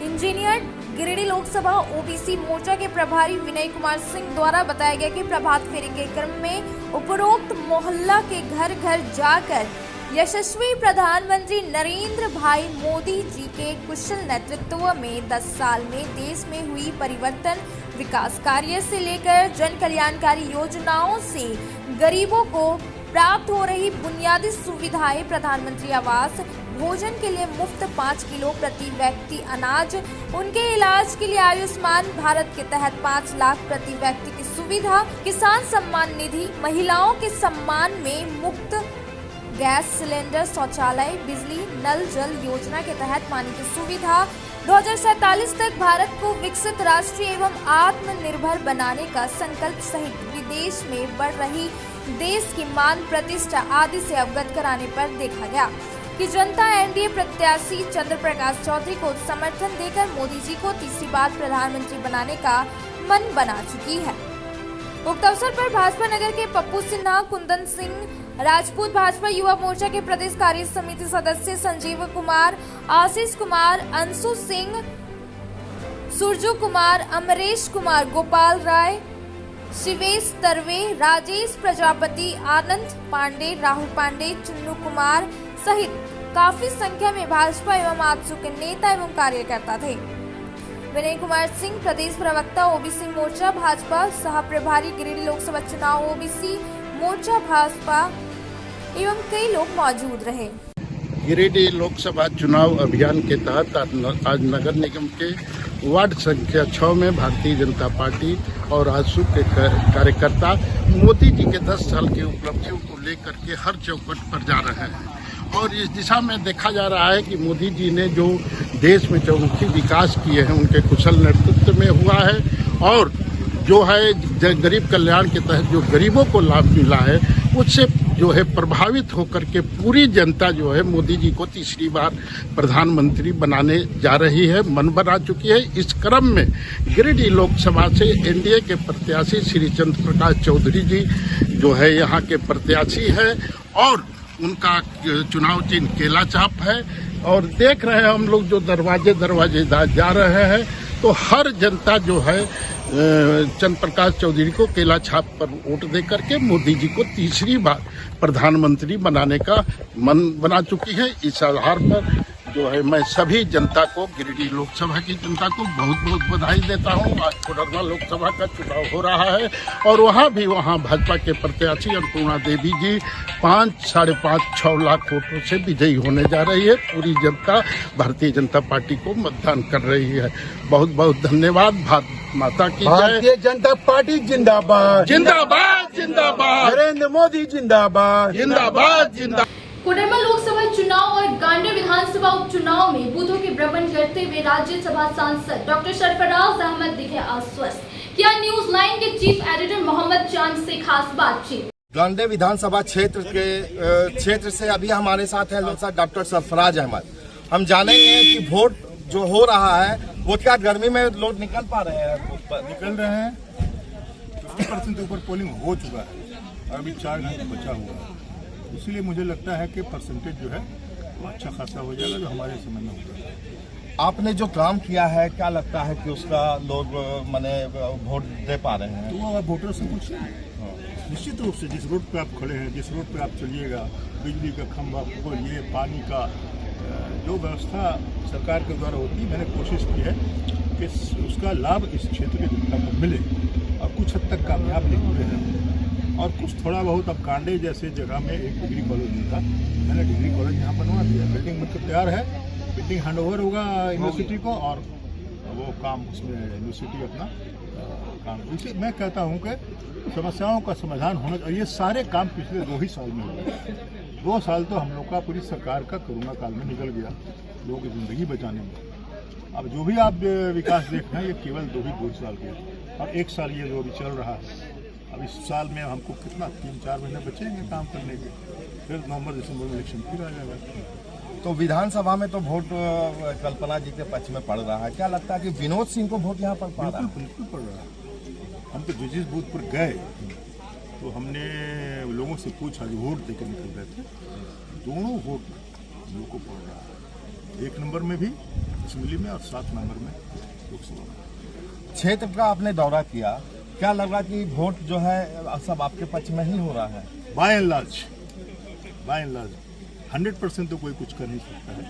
इंजीनियर गिरिडीह लोकसभा ओबीसी मोर्चा के प्रभारी विनय कुमार सिंह द्वारा बताया गया कि प्रभात फेरी के क्रम में उपरोक्त मोहल्ला के घर घर जाकर यशस्वी प्रधानमंत्री नरेंद्र भाई मोदी जी के कुशल नेतृत्व में 10 साल में देश में हुई परिवर्तन, विकास कार्य से लेकर जन कल्याणकारी योजनाओं से गरीबों को प्राप्त हो रही बुनियादी सुविधाएं, प्रधानमंत्री आवास, भोजन के लिए मुफ्त 5 किलो प्रति व्यक्ति अनाज, उनके इलाज के लिए आयुष्मान भारत के तहत 5 लाख प्रति व्यक्ति की सुविधा, किसान सम्मान निधि, महिलाओं के सम्मान में मुफ्त गैस सिलेंडर, शौचालय, बिजली, नल जल योजना के तहत पानी की सुविधा, 2047 तक भारत को विकसित राष्ट्रीय एवं आत्मनिर्भर बनाने का संकल्प सहित विदेश में बढ़ रही देश की मान प्रतिष्ठा आदि से अवगत कराने पर देखा गया कि जनता एनडीए प्रत्याशी चंद्र प्रकाश चौधरी को समर्थन देकर मोदी जी को तीसरी बार प्रधानमंत्री बनाने का मन बना चुकी है। उक्त अवसर पर भाजपा नगर के पप्पू सिन्हा, कुंदन सिंह राजपूत, भाजपा युवा मोर्चा के प्रदेश कार्य समिति सदस्य संजीव कुमार, आशीष कुमार, अंशु सिंह, सुरजू कुमार, अमरेश कुमार, गोपाल राय, शिवेश तरवे, राजेश प्रजापति, आनंद पांडे, राहुल पांडे, चुन्नू कुमार सहित काफी संख्या में भाजपा एवं आजसू के नेता एवं कार्यकर्ता थे। विनय कुमार सिंह, प्रदेश प्रवक्ता ओबीसी मोर्चा भाजपा, सह प्रभारी गिरिडीह लोकसभा चुनाव ओबीसी मोर्चा भाजपा एवं कई लोग मौजूद रहे। गिरिडीह लोकसभा चुनाव अभियान के तहत आज नगर निगम के वार्ड संख्या 6 में भारतीय जनता पार्टी और आजसू के कार्यकर्ता मोदी जी के 10 साल की उपलब्धियों को लेकर के हर चौखट पर जा रहे हैं और इस दिशा में देखा जा रहा है कि मोदी जी ने जो देश में चौमुखी विकास किए हैं उनके कुशल नेतृत्व में हुआ है और जो है गरीब कल्याण के तहत जो गरीबों को लाभ मिला है उससे जो है प्रभावित होकर के पूरी जनता जो है मोदी जी को तीसरी बार प्रधानमंत्री बनाने जा रही है, मन बना चुकी है। इस क्रम में गिरिडीह लोकसभा से एनडीए के प्रत्याशी श्री चंद्र प्रकाश चौधरी जी जो है यहाँ के प्रत्याशी है और उनका चुनाव चिन्ह केला छाप है और देख रहे हैं हम लोग जो दरवाजे जा रहे हैं तो हर जनता जो है चंद्र प्रकाश चौधरी को केला छाप पर वोट दे करके मोदी जी को तीसरी बार प्रधानमंत्री बनाने का मन बना चुकी है। इस आधार पर जो है मैं सभी जनता को, गिरिडीह लोकसभा की जनता को बहुत बहुत बधाई देता हूँ। आज कोडरमा लोकसभा का चुनाव हो रहा है और वहाँ भाजपा के प्रत्याशी अन्नपूर्णा देवी जी 5-6 लाख वोटों से विजयी होने जा रही है। पूरी जनता भारतीय जनता पार्टी को मतदान कर रही है। बहुत बहुत धन्यवाद। भारत माता की जय। भारतीय जनता पार्टी जिंदाबाद, जिंदाबाद, जिंदाबाद। नरेंद्र मोदी जिंदाबाद, जिंदाबाद, जिंदाबाद। कोडरमा लोकसभा चुनाव और गांडेय विधानसभा उपचुनाव में बूथों के भ्रमण करते हुए राज्यसभा सांसद डॉक्टर सरफराज अहमद दिखे आश्वस्त। किया न्यूज 9 के चीफ एडिटर मोहम्मद चांद से खास बातचीत। गांडेय विधानसभा क्षेत्र से अभी हमारे साथ हैं लोग डॉक्टर सरफराज अहमद। हम जानेंगे कि वोट जो हो रहा है वो क्या गर्मी में लोग निकल पा रहे हैं? निकल रहे हैं 50% से ऊपर पोलिंग हो चुका है और अभी 4 घंटे बचा हुआ है। इसीलिए मुझे लगता है कि परसेंटेज जो है वो अच्छा खासा हो जाएगा जो हमारे समय में होगा। आपने जो काम किया है क्या लगता है कि उसका लोग माने वोट दे पा रहे हैं? तो वो आप वोटर से पूछिए। निश्चित रूप से जिस रोड पे आप खड़े हैं, जिस रोड पे आप चलिएगा, बिजली का खंभा, ये पानी का जो व्यवस्था सरकार के द्वारा होती है, मैंने कोशिश की है कि उसका लाभ इस क्षेत्र के जनता को मिले और कुछ हद तक कामयाब भी हुए हैं। और कुछ थोड़ा बहुत अब कांडे जैसे जगह में एक डिग्री कॉलेज भी था, मैंने डिग्री कॉलेज यहाँ बनवा दिया, बिल्डिंग मतलब तैयार है, बिल्डिंग हैंड ओवर होगा यूनिवर्सिटी को और वो काम उसमें यूनिवर्सिटी अपना काम। इसे मैं कहता हूँ कि समस्याओं का समाधान होना चाहिए। ये सारे काम पिछले 2 ही साल में हुए। 2 साल तो हम लोग का पूरी सरकार का कोरोना काल में निकल गया, लोगों की ज़िंदगी बचाने में। अब जो भी आप विकास देख रहे हैं ये केवल 2 साल के हैं और 1 साल ये जो अभी चल रहा है। अब इस साल में हमको कितना 3-4 महीने बचेंगे काम करने के, फिर नवंबर-दिसंबर में इलेक्शन फिर आ जाएगा। तो विधानसभा में तो वोट कल्पना जी के पक्ष में पड़ रहा है, क्या लगता है कि विनोद सिंह को वोट यहाँ पर पड़ रहा है? बिल्कुल पड़ रहा है। हम तो जिस बूथ पर गए तो हमने लोगों से पूछा जो वोट देकर निकल रहे थे, दोनों वोट लोगों को पड़ रहा है, 1 नंबर में भी असेंबली में और 7 नंबर में लोकसभा में। क्षेत्र का आपने दौरा किया, क्या लगा कि वोट जो है सब आपके पक्ष में ही हो रहा है? बाय एंड लार्ज 100% तो कोई कुछ कर नहीं सकता है,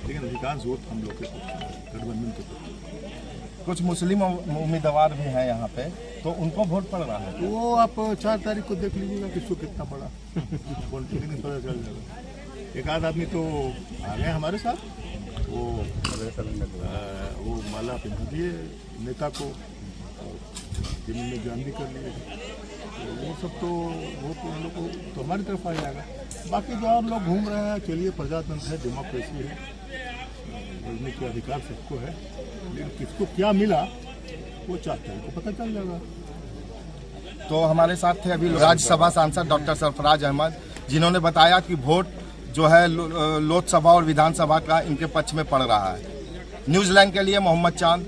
लेकिन अधिकांश वोट हम लोग के गठबंधन के पक्ष। कुछ मुस्लिम उम्मीदवार भी हैं यहाँ पे, तो उनको वोट पड़ रहा है। तो वो आप 4 तारीख को देख लीजिएगा किसको कितना पड़ा। पॉलिटिक्स पता चल जाएगा। एक आध आदमी तो आ गए हमारे साथ, वो माला पहना दिए नेता को, जिन्होंने जान भी कर लिए, तो वो सब तो वोट उन लोग को तो हमारी तरफ आ जाएगा। बाकी जो और लोग घूम रहे हैं, चलिए प्रजातंत्र है, डेमोक्रेसी है, बोलने के अधिकार सबको है, लेकिन किसको क्या मिला वो 4 तारीख को पता चल जाएगा। तो हमारे साथ थे अभी राज्यसभा सांसद डॉक्टर सरफराज अहमद, जिन्होंने बताया कि वोट जो है लोकसभा और विधानसभा का इनके पक्ष में पड़ रहा है। न्यूजीलैंड के लिए मोहम्मद चांद।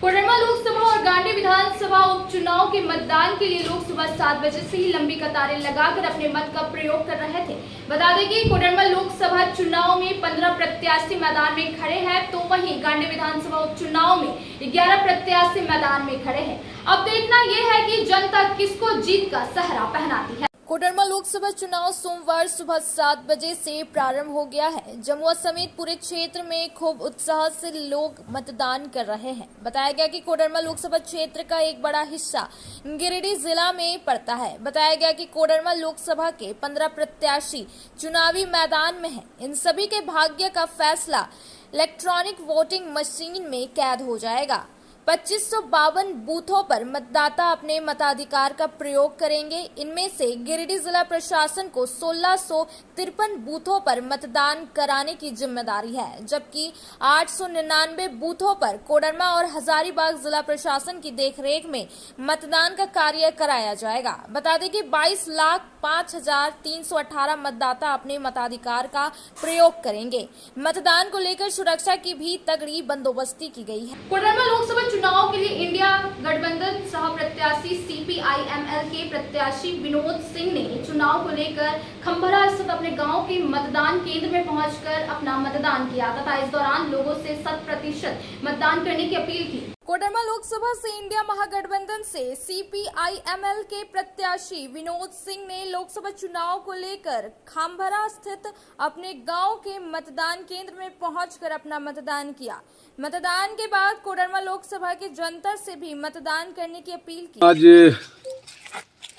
कोडरमा लोकसभा और गांडी विधानसभा उपचुनाव के मतदान के लिए लोग सुबह 7 बजे से ही लंबी कतारें लगाकर अपने मत का प्रयोग कर रहे थे। बता दें कि कोडरमा लोकसभा चुनाव में 15 प्रत्याशी मैदान में खड़े हैं, तो वहीं गांडी विधानसभा उपचुनाव में 11 प्रत्याशी मैदान में खड़े हैं। अब देखना यह है कि जनता किसको जीत का सहरा पहनाती है। कोडरमा लोकसभा चुनाव सोमवार सुबह 7 बजे से प्रारंभ हो गया है। जमुआ समेत पूरे क्षेत्र में खूब उत्साह से लोग मतदान कर रहे हैं। बताया गया कि कोडरमा लोकसभा क्षेत्र का एक बड़ा हिस्सा गिरिडीह जिला में पड़ता है। बताया गया कि कोडरमा लोकसभा के 15 प्रत्याशी चुनावी मैदान में हैं। इन सभी के भाग्य का फैसला इलेक्ट्रॉनिक वोटिंग मशीन में कैद हो जाएगा। 2552 बूथों पर मतदाता अपने मताधिकार का प्रयोग करेंगे। इनमें से गिरिडीह जिला प्रशासन को 1653 बूथों पर मतदान कराने की जिम्मेदारी है, जबकि 899 बूथों पर कोडरमा और हजारीबाग जिला प्रशासन की देखरेख में मतदान का कार्य कराया जाएगा। बता दें कि 22,05,318 मतदाता अपने मताधिकार का प्रयोग करेंगे। मतदान को लेकर सुरक्षा की भी तगड़ी बंदोबस्ती की गई है। कोडरमा लोकसभा चुनाव के लिए इंडिया गठबंधन सह प्रत्याशी CPIML के प्रत्याशी विनोद सिंह ने चुनाव को लेकर खंभरा स्थित अपने गांव के मतदान केंद्र में पहुंचकर अपना मतदान किया तथा इस दौरान लोगों से 100% मतदान करने की अपील की। कोडरमा लोकसभा से इंडिया महागठबंधन से CPIML के प्रत्याशी विनोद सिंह ने लोकसभा चुनाव को लेकर खंभरा स्थित अपने गांव के मतदान केंद्र में पहुंचकर अपना मतदान किया। मतदान के बाद कोडरमा लोकसभा की जनता से भी मतदान करने की अपील की। आज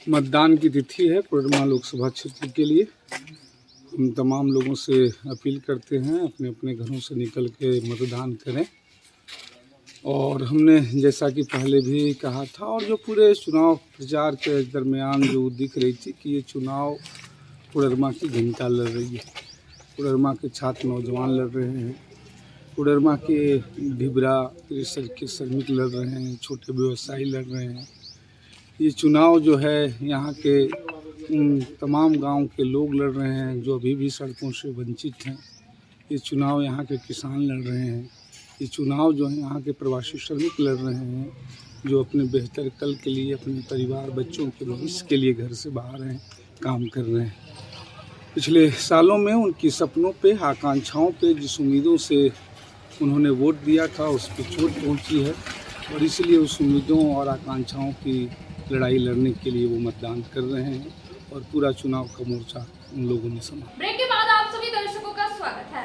मतदान की तिथि है कोडरमा लोकसभा क्षेत्र के लिए। हम तमाम लोगों से अपील करते हैं अपने अपने घरों से निकल के मतदान करें। और हमने जैसा कि पहले भी कहा था और जो पूरे चुनाव प्रचार के दरमियान जो दिख रही थी कि ये चुनाव कोडरमा की जनता लड़ रही है, कोडरमा के छात्र नौजवान लड़ रहे हैं, कोडरमा के ढिबरा के श्रमिक लड़ रहे हैं, छोटे व्यवसायी लड़ रहे हैं। ये चुनाव जो है यहाँ के तमाम गांव के लोग लड़ रहे हैं जो अभी भी सड़कों से वंचित हैं। ये चुनाव यहाँ के किसान लड़ रहे हैं। ये चुनाव जो है यहाँ के प्रवासी श्रमिक लड़ रहे हैं। जो अपने बेहतर कल के लिए, अपने परिवार बच्चों के भविष्य के लिए घर से बाहर हैं, काम कर रहे हैं। पिछले सालों में उनकी सपनों पे, आकांक्षाओं पे, जिस उम्मीदों से उन्होंने वोट दिया था उस पर चोट पहुंची है और इसलिए उस उम्मीदों और आकांक्षाओं की लड़ाई लड़ने के लिए वो मतदान कर रहे हैं और पूरा चुनाव का मोर्चा उन लोगों ने संभाला। ब्रेक के बाद आप सभी दर्शकों का स्वागत है।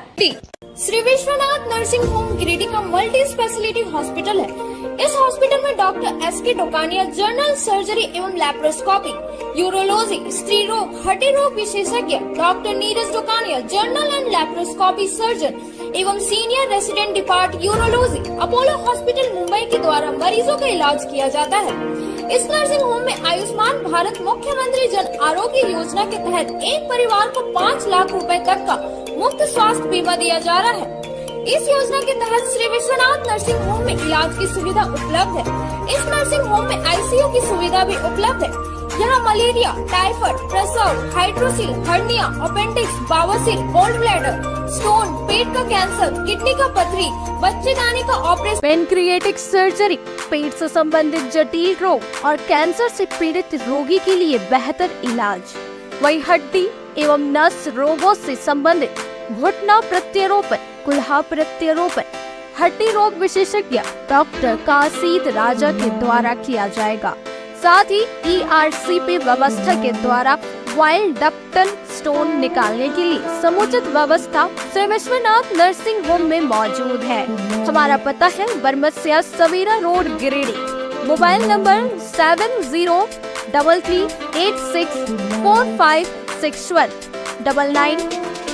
श्री विश्वनाथ नर्सिंग होम गिरिडीह का मल्टी स्पेशलिटी हॉस्पिटल है। इस हॉस्पिटल में doctor S K. Tokania general surgery एवं लैप्रोस्कोपी, यूरोलॉजी, स्त्री रोग, हड्डी रोग विशेषज्ञ, doctor Neeraj Tokania general and laparoscopy surgeon एवं senior resident depart urology, Apollo hospital Mumbai के द्वारा मरीजों का इलाज किया जाता है। इस नर्सिंग होम में आयुष्मान भारत मुख्यमंत्री जन आरोग्य योजना के तहत एक परिवार को 5 लाख रुपए तक का मुफ्त स्वास्थ्य बीमा दिया जा रहा है। इस योजना के तहत श्री विश्वनाथ नर्सिंग होम में इलाज की सुविधा उपलब्ध है। इस नर्सिंग होम में आईसीयू की सुविधा भी उपलब्ध है। यहाँ मलेरिया, टाइफाइड, प्रसव, हाइड्रोसिल, हर्निया, अपेंडिक्स, बावसीर, गोल्ड ब्लैडर, स्टोन, पेट का कैंसर, किडनी का पथरी, बच्चेदानी का ऑपरेशन, पेनक्रिएटिक सर्जरी, पेट से संबंधित जटिल रोग और कैंसर से पीड़ित रोगी के लिए बेहतर इलाज। वही हड्डी एवं नस रोगों से संबंधित घुटना प्रत्यारोपण, कुल्हा प्रत्यारोपण, हड्डी रोग विशेषज्ञ डॉक्टर कासिद राजा के द्वारा किया जाएगा। साथ ही ERCP व्यवस्था के द्वारा वाइल्ड डक्टल स्टोन निकालने के लिए समुचित व्यवस्था श्री विश्वनाथ नर्सिंग होम में मौजूद है। हमारा पता है Baramsiya Savera road Giridih. Mobile number 7033864561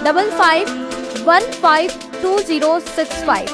9955152065।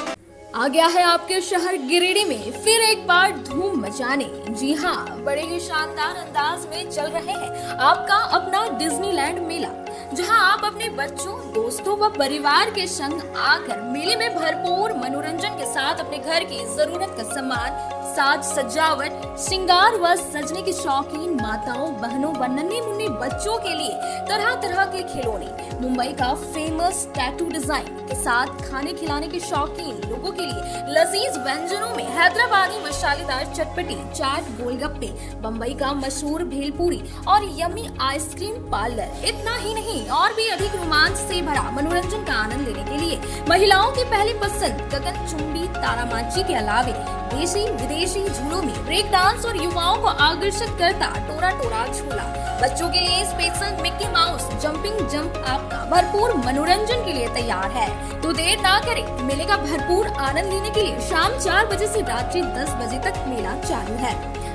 आ गया है आपके शहर गिरिडीह में फिर एक बार धूम मचाने। जी हाँ, बड़े ही शानदार अंदाज में चल रहे हैं आपका अपना डिज्नीलैंड मेला, जहां आप अपने बच्चों, दोस्तों व परिवार के संग आकर मेले में भरपूर मनोरंजन के साथ अपने घर की जरूरत का सामान, साज सजावट, श्रृंगार व सजने की शौकीन माताओं, बहनों व नन्हे मुन्ने बच्चों के लिए तरह तरह के खिलौने, मुंबई का फेमस टैटू डिजाइन के साथ खाने खिलाने के शौकीन लोगों के लिए लजीज व्यंजनों में हैदराबादी मसालेदार चटपटी, चाट, गोलगप्पे, बम्बई का मशहूर भेलपूरी और यम्मी आइसक्रीम पार्लर। इतना ही नहीं, और भी अधिक रोमांच से भरा मनोरंजन का आनंद लेने के लिए महिलाओं की पहली पसंद गगनचुंबी तारामाची के अलावे देशी विदेशी झूलों में ब्रेक डांस और युवाओं को आकर्षित करता टोरा टोरा झूला। बच्चों के लिए special Mickey mouse jumping jump आपका भरपूर मनोरंजन के लिए तैयार है। तो देर ना करें, मेले का भरपूर आनंद लेने के लिए शाम 4 बजे से रात्रि 10 बजे तक मेला चालू है।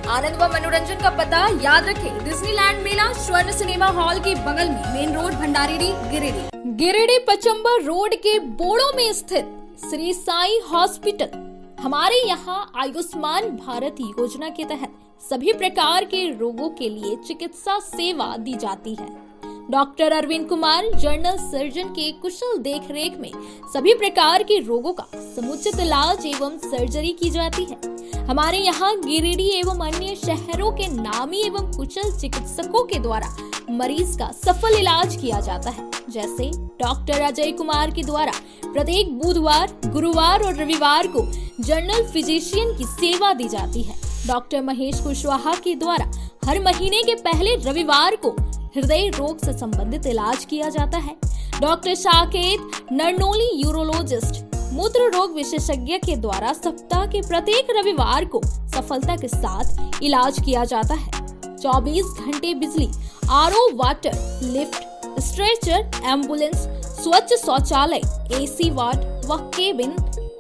आनंद व मनोरंजन का पता याद रखें, डिज्नीलैंड मेला स्वर्ण सिनेमा हॉल के बगल में, main road, Bhandari Giridih. Giridih Pachambar road के बोड़ो में स्थित श्री साई हॉस्पिटल। हमारे यहाँ आयुष्मान भारत योजना के तहत सभी प्रकार के रोगों के लिए चिकित्सा सेवा दी जाती है। Doctor Arvind Kumar general surgeon के कुशल देखरेख में सभी प्रकार के रोगों का समुचित इलाज एवं सर्जरी की जाती है। हमारे यहाँ गिरिडीह एवं अन्य शहरों के नामी एवं कुशल चिकित्सकों के द्वारा मरीज का सफल इलाज किया जाता है। जैसे डॉक्टर अजय कुमार के द्वारा प्रत्येक बुधवार, गुरुवार और रविवार को जनरल फिजिशियन की सेवा दी जाती है। डॉक्टर महेश कुशवाहा के द्वारा हर महीने के पहले रविवार को हृदय रोग से संबंधित इलाज किया जाता है। डॉक्टर साकेत नरनोली यूरोलॉजिस्ट मूत्र रोग विशेषज्ञ के द्वारा सप्ताह के प्रत्येक रविवार को सफलता के साथ इलाज किया जाता है। 24 घंटे बिजली, RO water, lift, stretcher, ambulance, स्वच्छ शौचालय, एसी वार्ड व केबिन,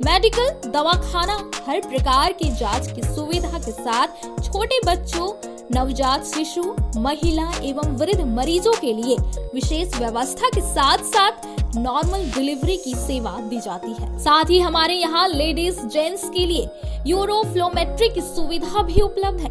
मेडिकल, दवाखाना, हर प्रकार की जांच की सुविधा के साथ छोटे बच्चों, नवजात शिशु, महिला एवं वृद्ध मरीजों के लिए विशेष व्यवस्था के साथ साथ नॉर्मल डिलीवरी की सेवा दी जाती है। साथ ही हमारे यहाँ लेडीज जेंट्स के लिए यूरोफ्लोमेट्री की सुविधा भी उपलब्ध है।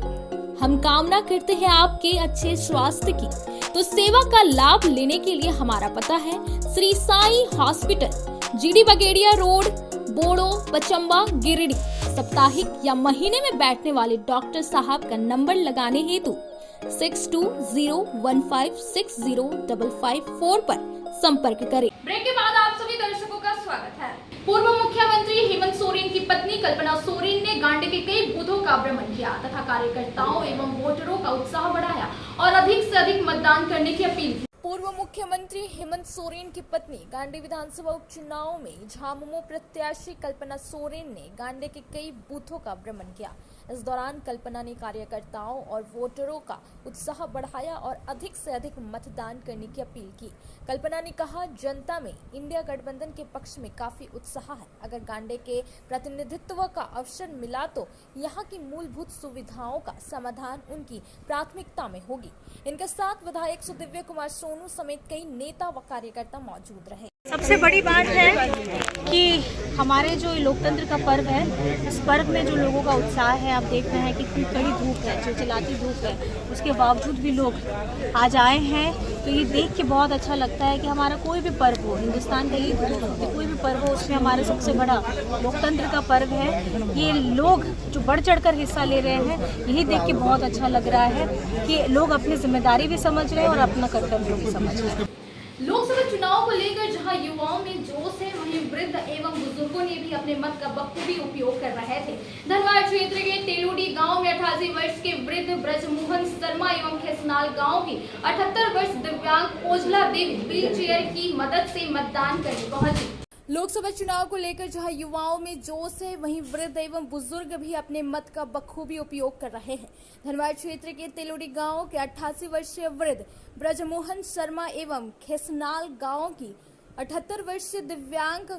हम कामना करते हैं आपके अच्छे स्वास्थ्य की, तो सेवा का लाभ लेने के लिए हमारा पता है Shri Sai hospital, GD Bagedia road, Bodo, Pachamba, Giridih. साप्ताहिक या महीने में बैठने वाले डॉक्टर साहब का नंबर लगाने हेतु 6201560554 पर संपर्क करें। ब्रेक के बाद आप सभी दर्शकों का स्वागत है। पूर्व मुख्यमंत्री हेमंत सोरेन की पत्नी कल्पना सोरेन ने गांडे के कई बूथों का भ्रमण किया तथा कार्यकर्ताओं एवं वोटरों का उत्साह बढ़ाया और अधिक से अधिक मतदान करने की अपील की। पूर्व मुख्यमंत्री हेमंत सोरेन की पत्नी गांडी विधानसभा उपचुनाव में झामुमो प्रत्याशी कल्पना सोरेन ने गांडे के कई बूथों का भ्रमण किया। इस दौरान कल्पना ने कार्यकर्ताओं और वोटरों का उत्साह बढ़ाया और अधिक से अधिक मतदान करने की अपील की। कल्पना ने कहा, जनता में इंडिया गठबंधन के पक्ष में काफी उत्साह है। अगर गांडे के प्रतिनिधित्व का अवसर मिला तो यहाँ की मूलभूत सुविधाओं का समाधान उनकी प्राथमिकता में होगी। इनके साथ विधायक सुदिव्य कुमार सोनू समेत कई नेता व कार्यकर्ता मौजूद रहे। सबसे बड़ी बात है कि हमारे जो लोकतंत्र का पर्व है, उस पर्व में जो लोगों का उत्साह है, आप देख रहे हैं कि इतनी कड़ी धूप है, चिलचिलाती धूप है, उसके बावजूद भी लोग आज आए हैं। तो ये देख के बहुत अच्छा लगता है कि हमारा कोई भी पर्व हो, हिंदुस्तान का ये कोई भी पर्व हो, उसमें हमारा सबसे बड़ा लोकतंत्र का पर्व है। ये लोग जो बढ़ चढ़ कर हिस्सा ले रहे हैं, यही देख के बहुत अच्छा लग रहा है कि लोग अपनी जिम्मेदारी भी समझ रहे हैं और अपना कर्तव्य भी समझ रहे हैं। लोकसभा चुनाव को लेकर जहां युवाओं में जोश है, वहीं वृद्ध एवं बुजुर्गों ने भी अपने मत का बखूबी उपयोग कर रहे थे। धनवार क्षेत्र के तेलुडी गांव में 88 वर्ष के वृद्ध ब्रजमोहन शर्मा एवं खेसनाल गांव की 78 वर्ष दिव्यांग ओझला देवी व्हील चेयर की मदद से मतदान करने पहुंची। लोकसभा चुनाव को लेकर जहां युवाओं में जोश है, वहीं वृद्ध एवं बुजुर्ग भी अपने मत का बखूबी उपयोग कर रहे हैं। धनवार क्षेत्र के तेलुडी गांव के 88 वर्षीय वृद्ध ब्रजमोहन शर्मा एवं खेसनाल गांव की 78 वर्षीय दिव्यांग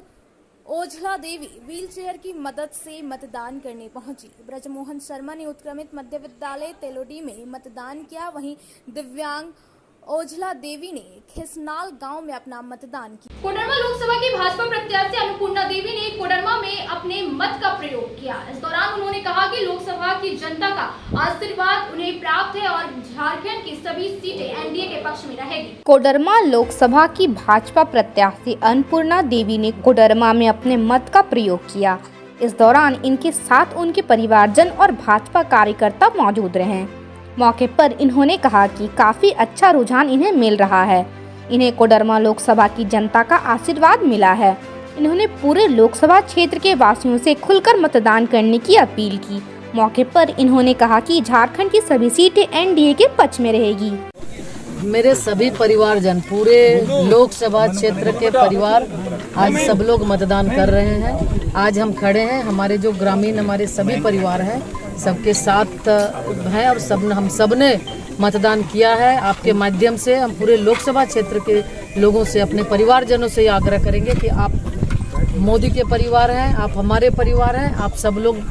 ओझला देवी व्हील चेयर की मदद से मतदान करने पहुंची। ब्रजमोहन शर्मा ने उत्क्रमित मध्य विद्यालय तेलुडी में मतदान किया, वहीं दिव्यांग ओझला देवी ने खेसनाल गांव में अपना मतदान किया। कोडरमा लोकसभा की भाजपा प्रत्याशी अन्नपूर्णा देवी ने कोडरमा में अपने मत का प्रयोग किया। इस दौरान उन्होंने कहा कि लोकसभा की जनता का आशीर्वाद उन्हें प्राप्त है और झारखंड की सभी सीटें एनडीए के पक्ष में रहेगी। कोडरमा लोकसभा की भाजपा प्रत्याशी अन्नपूर्णा देवी ने कोडरमा में अपने मत का प्रयोग किया। इस दौरान इनके साथ उनके परिवारजन और भाजपा कार्यकर्ता मौजूद रहे। मौके पर इन्होंने कहा कि काफी अच्छा रुझान इन्हें मिल रहा है। इन्हें कोडरमा लोकसभा की जनता का आशीर्वाद मिला है। इन्होंने पूरे लोकसभा क्षेत्र के वासियों से खुलकर मतदान करने की अपील की। मौके पर इन्होंने कहा कि झारखंड की सभी सीटें एनडीए के पक्ष में रहेगी। मेरे सभी परिवारजन, पूरे लोकसभा क्षेत्र के परिवार आज सब लोग मतदान कर रहे हैं। आज हम खड़े हैं, हमारे जो ग्रामीण हमारे सभी परिवार हैं सबके साथ हैं और हम सब ने मतदान किया है। आपके माध्यम से हम पूरे लोकसभा क्षेत्र के लोगों से, अपने परिवारजनों से आग्रह करेंगे कि आप मोदी के परिवार हैं, आप हमारे परिवार हैं। आप सब लोग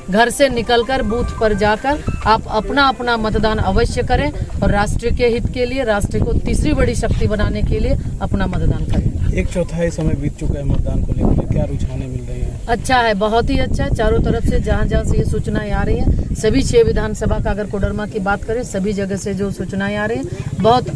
घर से निकलकर बूथ पर जाकर आप अपना अपना मतदान अवश्य करें और राष्ट्र के हित के लिए, राष्ट्र को तीसरी बड़ी शक्ति बनाने के लिए अपना मतदान करें। 1/4 समय बीत चुका है मतदान को लेकर, क्या रुझानें मिल रही हैं? अच्छा है, बहुत ही अच्छा है। चारों तरफ से जहाँ से ये सूचनाएं आ रही हैं, सभी 6 विधानसभा का अगर कोडरमा की बात करें, सभी जगह से जो सूचनाएं आ रही हैं, बहुत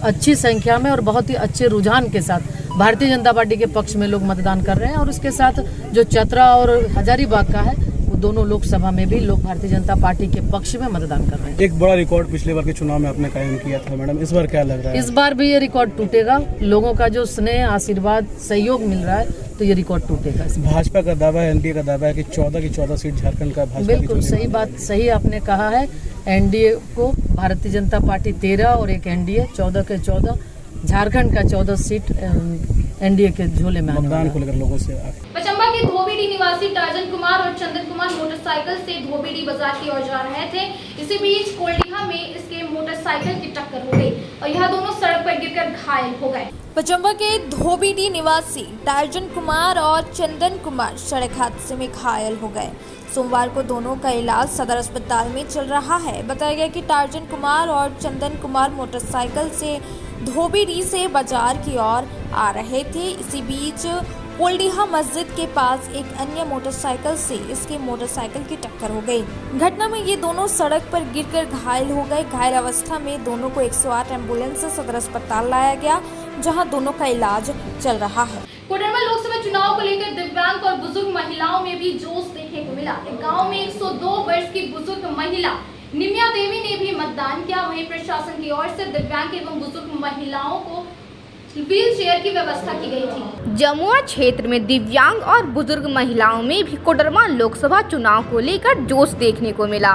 अच्छी संख्या में और बहुत ही अच्छे रुझान के साथ भारतीय जनता पार्टी के पक्ष में लोग मतदान कर रहे हैं। और उसके साथ जो चतरा और हजारीबाग का है, वो दोनों लोकसभा में भी लोग भारतीय जनता पार्टी के पक्ष में मतदान कर रहे हैं। एक बड़ा रिकॉर्ड पिछले बार के चुनाव में आपने कायम किया था मैडम, इस बार क्या लग रहा है? इस बार भी ये रिकॉर्ड टूटेगा। लोगों का जो स्नेह, आशीर्वाद, सहयोग मिल रहा है, तो ये रिकॉर्ड टूटेगा। भाजपा का दावा है, एनडीए का दावा है कि 14 की 14 सीट झारखंड का भाजपा। बिल्कुल सही बात, सही आपने कहा है। एनडीए को भारतीय जनता पार्टी 13 और एक एनडीए 14 के 14, झारखंड का 14 सीट एनडीए के झोले में। मतदान को लेकर लोगों से पचम्बा के धोबीडी निवासी टार्जन कुमार और चंदन कुमार मोटरसाइकिल से धोबीडी बाजार की ओर जा रहे थे। इसी बीच कोल्डिहा में इसके मोटरसाइकिल की टक्कर हो गई और यह दोनों सड़क पर गिरकर घायल हो गए। पचम्बा के धोबीडी निवासी टार्जन कुमार और चंदन कुमार सड़क हादसे में घायल हो गए। सोमवार को दोनों का इलाज सदर अस्पताल में चल रहा है। बताया गया कि टार्जन कुमार और चंदन कुमार मोटरसाइकिल से धोबीडी से बाजार की ओर आ रहे थे। इसी बीच कोल्डिहा मस्जिद के पास एक अन्य मोटरसाइकिल से इसके मोटरसाइकिल की टक्कर हो गई। घटना में ये दोनों सड़क पर गिरकर घायल हो गए। घायल अवस्था में दोनों को 108 एम्बुलेंस से सदर अस्पताल लाया गया, जहां दोनों का इलाज चल रहा है। कोडरमा लोकसभा चुनाव को लेकर दिव्यांग और बुजुर्ग महिलाओं में भी जोश देखने को मिला। गाँव में 102 वर्ष की बुजुर्ग महिला निम्या देवी ने भी मतदान किया। वहीं प्रशासन की ओर से दिव्यांग एवं बुजुर्ग महिलाओं को व्हील चेयर की व्यवस्था की गई थी। जमुआ क्षेत्र में दिव्यांग और बुजुर्ग महिलाओं में भी कोडरमा लोकसभा चुनाव को लेकर जोश देखने को मिला।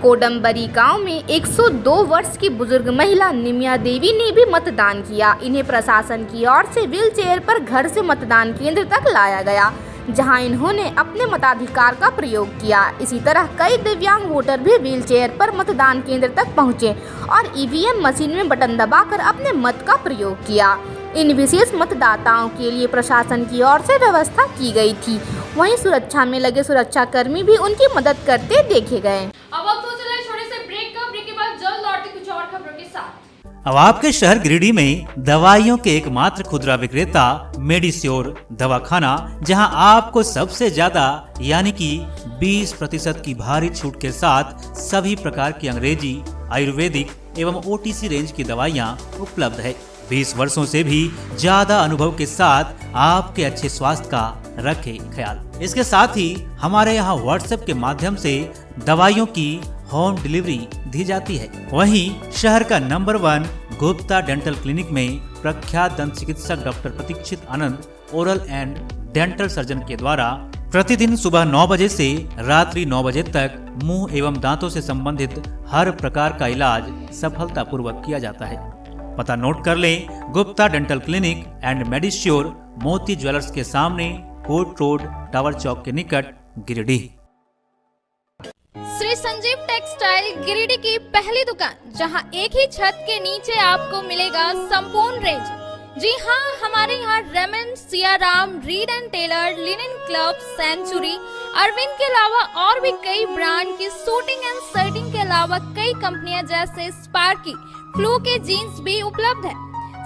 कोडम्बरी गांव में 102 वर्ष की बुजुर्ग महिला निमिया देवी ने भी मतदान किया। इन्हें प्रशासन की ओर से व्हील चेयर पर घर से मतदान केंद्र तक लाया गया, जहां इन्होंने अपने मताधिकार का प्रयोग किया। इसी तरह कई दिव्यांग वोटर भी व्हील चेयर पर मतदान केंद्र तक पहुंचे और ईवीएम मशीन में बटन दबाकर अपने मत का प्रयोग किया। इन विशेष मतदाताओं के लिए प्रशासन की ओर से व्यवस्था की गई थी। वहीं सुरक्षा में लगे सुरक्षा कर्मी भी उनकी मदद करते देखे गए। अब वक्त हो चला है छोटे से ब्रेक का। ब्रेक के बाद जल्द लौटते कुछ और खबरों के साथ। अब आपके शहर गिरिडीह में दवाइयों के एकमात्र खुदरा विक्रेता मेडिश्योर दवाखाना, जहां आपको सबसे ज्यादा यानी कि 20% की भारी छूट के साथ सभी प्रकार की अंग्रेजी, आयुर्वेदिक एवं ओटीसी रेंज की दवाइयां उपलब्ध है। 20 वर्षों से भी ज्यादा अनुभव के साथ आपके अच्छे स्वास्थ्य का रखे ख्याल। इसके साथ ही हमारे यहाँ व्हाट्सएप के माध्यम से दवाइयों की होम डिलीवरी दी जाती है। वहीं शहर का नंबर 1 गुप्ता डेंटल क्लिनिक में प्रख्यात दंत चिकित्सक doctor Pratikshit Anand oral and dental surgeon के द्वारा प्रतिदिन सुबह 9 बजे से रात्रि 9 बजे तक मुंह एवं दांतों से संबंधित हर प्रकार का इलाज सफलतापूर्वक किया जाता है। पता नोट कर लें, गुप्ता डेंटल क्लिनिक एंड मेडिश्योर, मोती ज्वेलर्स के सामने, कोर्ट रोड, टावर चौक के निकट, गिरिडीह। श्री संजीव टेक्सटाइल गिरिडीह की पहली दुकान, जहां एक ही छत के नीचे आपको मिलेगा संपूर्ण रेंज। जी हाँ, हमारे यहाँ Raymond, Siyaram, Reid and Taylor, Linen Club, Century, Arvind के अलावा और भी कई ब्रांड की सूटिंग एंड शर्टिंग के अलावा कई कंपनियां जैसे स्पार्की, फ्लू के जीन्स भी उपलब्ध है।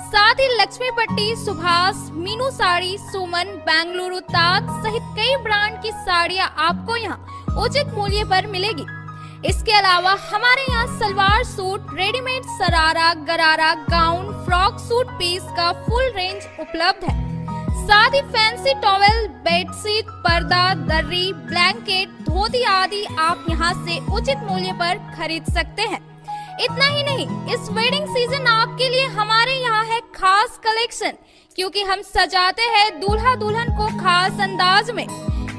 साथ ही लक्ष्मी पट्टी, सुभाष, मीनू साड़ी, सुमन, बेंगलुरु ताज सहित कई ब्रांड की साड़ियां आपको यहाँ उचित मूल्य पर मिलेगी। इसके अलावा हमारे यहाँ सलवार सूट, रेडीमेड सरारा, गरारा, गाउन, फ्रॉक सूट पीस का फुल रेंज उपलब्ध है। साथ ही फैंसी टॉवेल, बेडशीट, पर्दा, दर्री, ब्लैंकेट, धोती आदि आप यहाँ से उचित मूल्य पर खरीद सकते हैं। इतना ही नहीं, इस वेडिंग सीजन आपके लिए हमारे यहाँ है खास कलेक्शन, क्योंकि हम सजाते हैं दूल्हा दुल्हन को खास अंदाज में।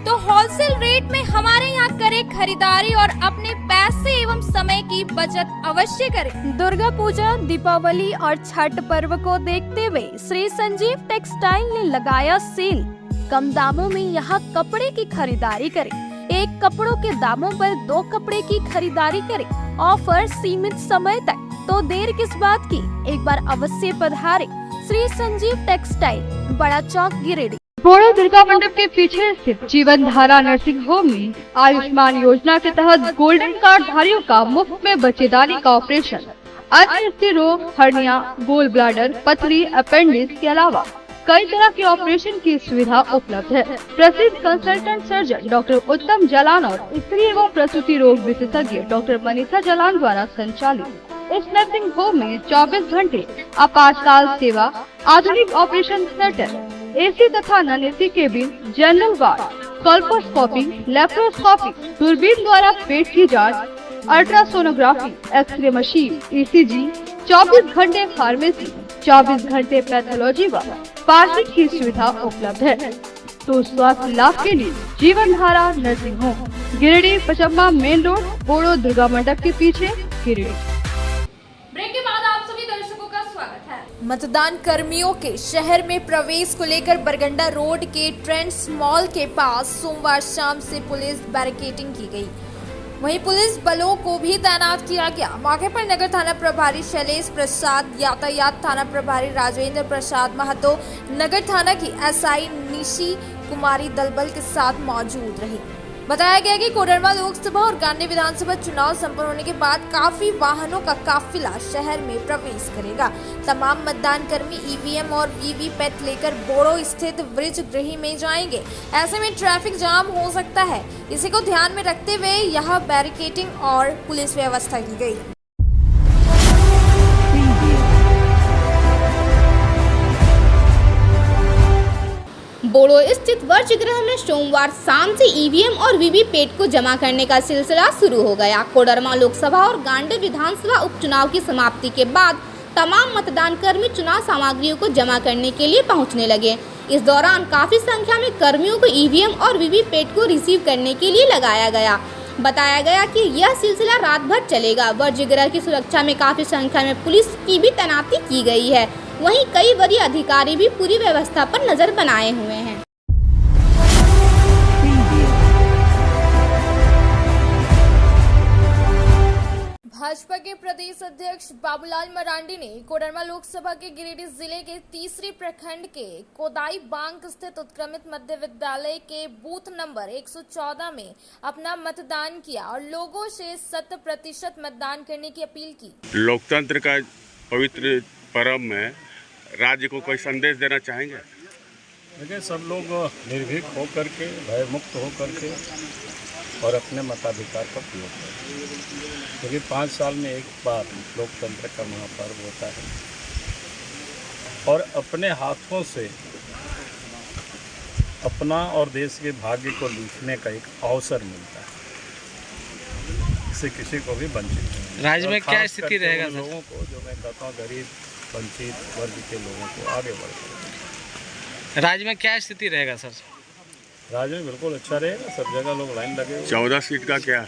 तो होलसेल रेट में हमारे यहाँ करें खरीदारी और अपने पैसे एवं समय की बचत अवश्य करें। दुर्गा पूजा, दीपावली और छठ पर्व को देखते हुए श्री संजीव टेक्सटाइल ने लगाया सेल। कम दामों में यहाँ कपड़े की खरीदारी करें। एक कपड़ों के दामों पर 2 कपड़े की खरीदारी करें। ऑफर सीमित समय तक, तो देर किस बात की, एक बार अवश्य पधारें। श्री संजीव टेक्सटाइल, बड़ा चौक, गिरिडीह। बोड़ो दुर्गा मंडप के पीछे स्थित जीवन धारा नर्सिंग होम में आयुष्मान योजना के तहत गोल्डन कार्ड धारियों का मुफ्त में बच्चेदानी का ऑपरेशन, अन्य रोग, हर्निया, गोल ब्लैडर, पथरी, अपेंडिक्स के अलावा कई तरह के ऑपरेशन की सुविधा उपलब्ध है। प्रसिद्ध कंसल्टेंट सर्जन डॉक्टर उत्तम जलान और स्त्री एवं प्रसूति रोग विशेषज्ञ डॉक्टर मनीषा जलान द्वारा संचालित इस नर्सिंग होम में 24 घंटे आपातकाल सेवा, आधुनिक ऑपरेशन थिएटर, एसी तथा non AC cabin, general ward, colposcopy, laparoscopy, दूरबीन द्वारा पेट की जांच, अल्ट्रासोनोग्राफी, एक्सरे मशीन, ईसीजी, 24 घंटे फार्मेसी, 24 घंटे पैथोलॉजी व पार्किंग की सुविधा उपलब्ध है। तो स्वास्थ्य लाभ के लिए Jeevan Dhara nursing home, Giridih, Pachamma main road, Bodo Durga Mandap के पीछे, गिरिडीह। ब्रेक के बाद आप सभी दर्शकों का स्वागत है। मतदान कर्मियों के शहर में प्रवेश को लेकर बरगंडा रोड के ट्रेंड्स मॉल के पास सोमवार शाम से पुलिस बैरिकेडिंग की गई। वहीं पुलिस बलों को भी तैनात किया गया। मौके पर नगर थाना प्रभारी शैलेश प्रसाद, यातायात थाना प्रभारी राजेंद्र प्रसाद महतो, नगर थाना की एसआई निशी कुमारी दलबल के साथ मौजूद रही। बताया गया कि कोडरमा लोकसभा और गांधी विधानसभा चुनाव संपन्न होने के बाद काफी वाहनों का काफिला शहर में प्रवेश करेगा। तमाम मतदान कर्मी ईवीएम और वीवीपैट लेकर बोड़ो स्थित वृज गृह में जाएंगे। ऐसे में ट्रैफिक जाम हो सकता है। इसी को ध्यान में रखते हुए यहाँ बैरिकेडिंग और पुलिस व्यवस्था की गई। बोड़ो स्थित वर्ज गृह में सोमवार शाम से ईवीएम और वीवीपैट को जमा करने का सिलसिला शुरू हो गया। कोडरमा लोकसभा और गांडी विधानसभा उपचुनाव की समाप्ति के बाद तमाम मतदान कर्मी चुनाव सामग्रियों को जमा करने के लिए पहुंचने लगे। इस दौरान काफी संख्या में कर्मियों को ईवीएम और वीवीपैट को रिसीव करने के लिए लगाया गया। बताया गया कि यह सिलसिला रात भर चलेगा। वज्रगृह की सुरक्षा में काफी संख्या में पुलिस की भी तैनाती की गई है। वहीं कई वरीय अधिकारी भी पूरी व्यवस्था पर नजर बनाए हुए हैं। भाजपा के प्रदेश अध्यक्ष बाबूलाल मरांडी ने कोडरमा लोकसभा के गिरिडीह जिले के तीसरे प्रखंड के कोदाई बांग स्थित उत्क्रमित मध्य विद्यालय के बूथ नंबर 114 में अपना मतदान किया और लोगों से 100% मतदान करने की अपील की। लोकतंत्र का पवित्र पर्व में राज्य को कोई संदेश देना चाहेंगे? देखिए, सब लोग निर्भीक होकर के, भय मुक्त होकर के और अपने मताधिकार का प्रयोग करें, क्योंकि 5 साल में एक बार लोकतंत्र का महापर्व होता है और अपने हाथों से अपना और देश के भाग्य को लिखने का एक अवसर मिलता है। इससे किसी को भी वंचित नहीं। राज्य में क्या स्थिति रहेगा लोगों को, जो मैं कहता हूँ गरीब वंचित वर्ग के लोगों को आगे बढ़। राज्य में क्या स्थिति रहेगा सर? राज्य में बिल्कुल अच्छा रहेगा, सब जगह लोग लाइन लगे हुए। 14 सीट का क्या?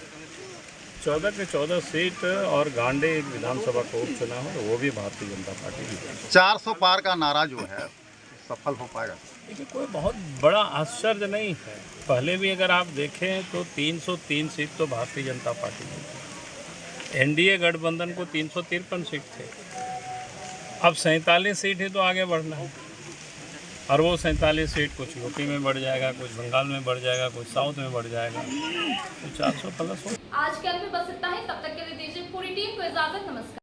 14 के 14 सीट और गांडे एक विधानसभा का उपचुनाव है, वो भी भारतीय जनता पार्टी की। 400 पार का नारा जो है सफल हो पाएगा? देखिए, कोई बहुत बड़ा आश्चर्य नहीं है। पहले भी अगर आप देखें तो 303 सीट तो भारतीय जनता पार्टी की थी। एनडीए गठबंधन को 353 सीट थे। अब 47 सीट है तो आगे बढ़ना है, और वो 47 सीट कुछ यूपी में बढ़ जाएगा, कुछ बंगाल में बढ़ जाएगा, कुछ साउथ में बढ़ जाएगा, तो 400 प्लस हो। आज के अंत में बस इतना ही। तब तक के लिए दीजिए पूरी टीम को इजाजत। नमस्कार।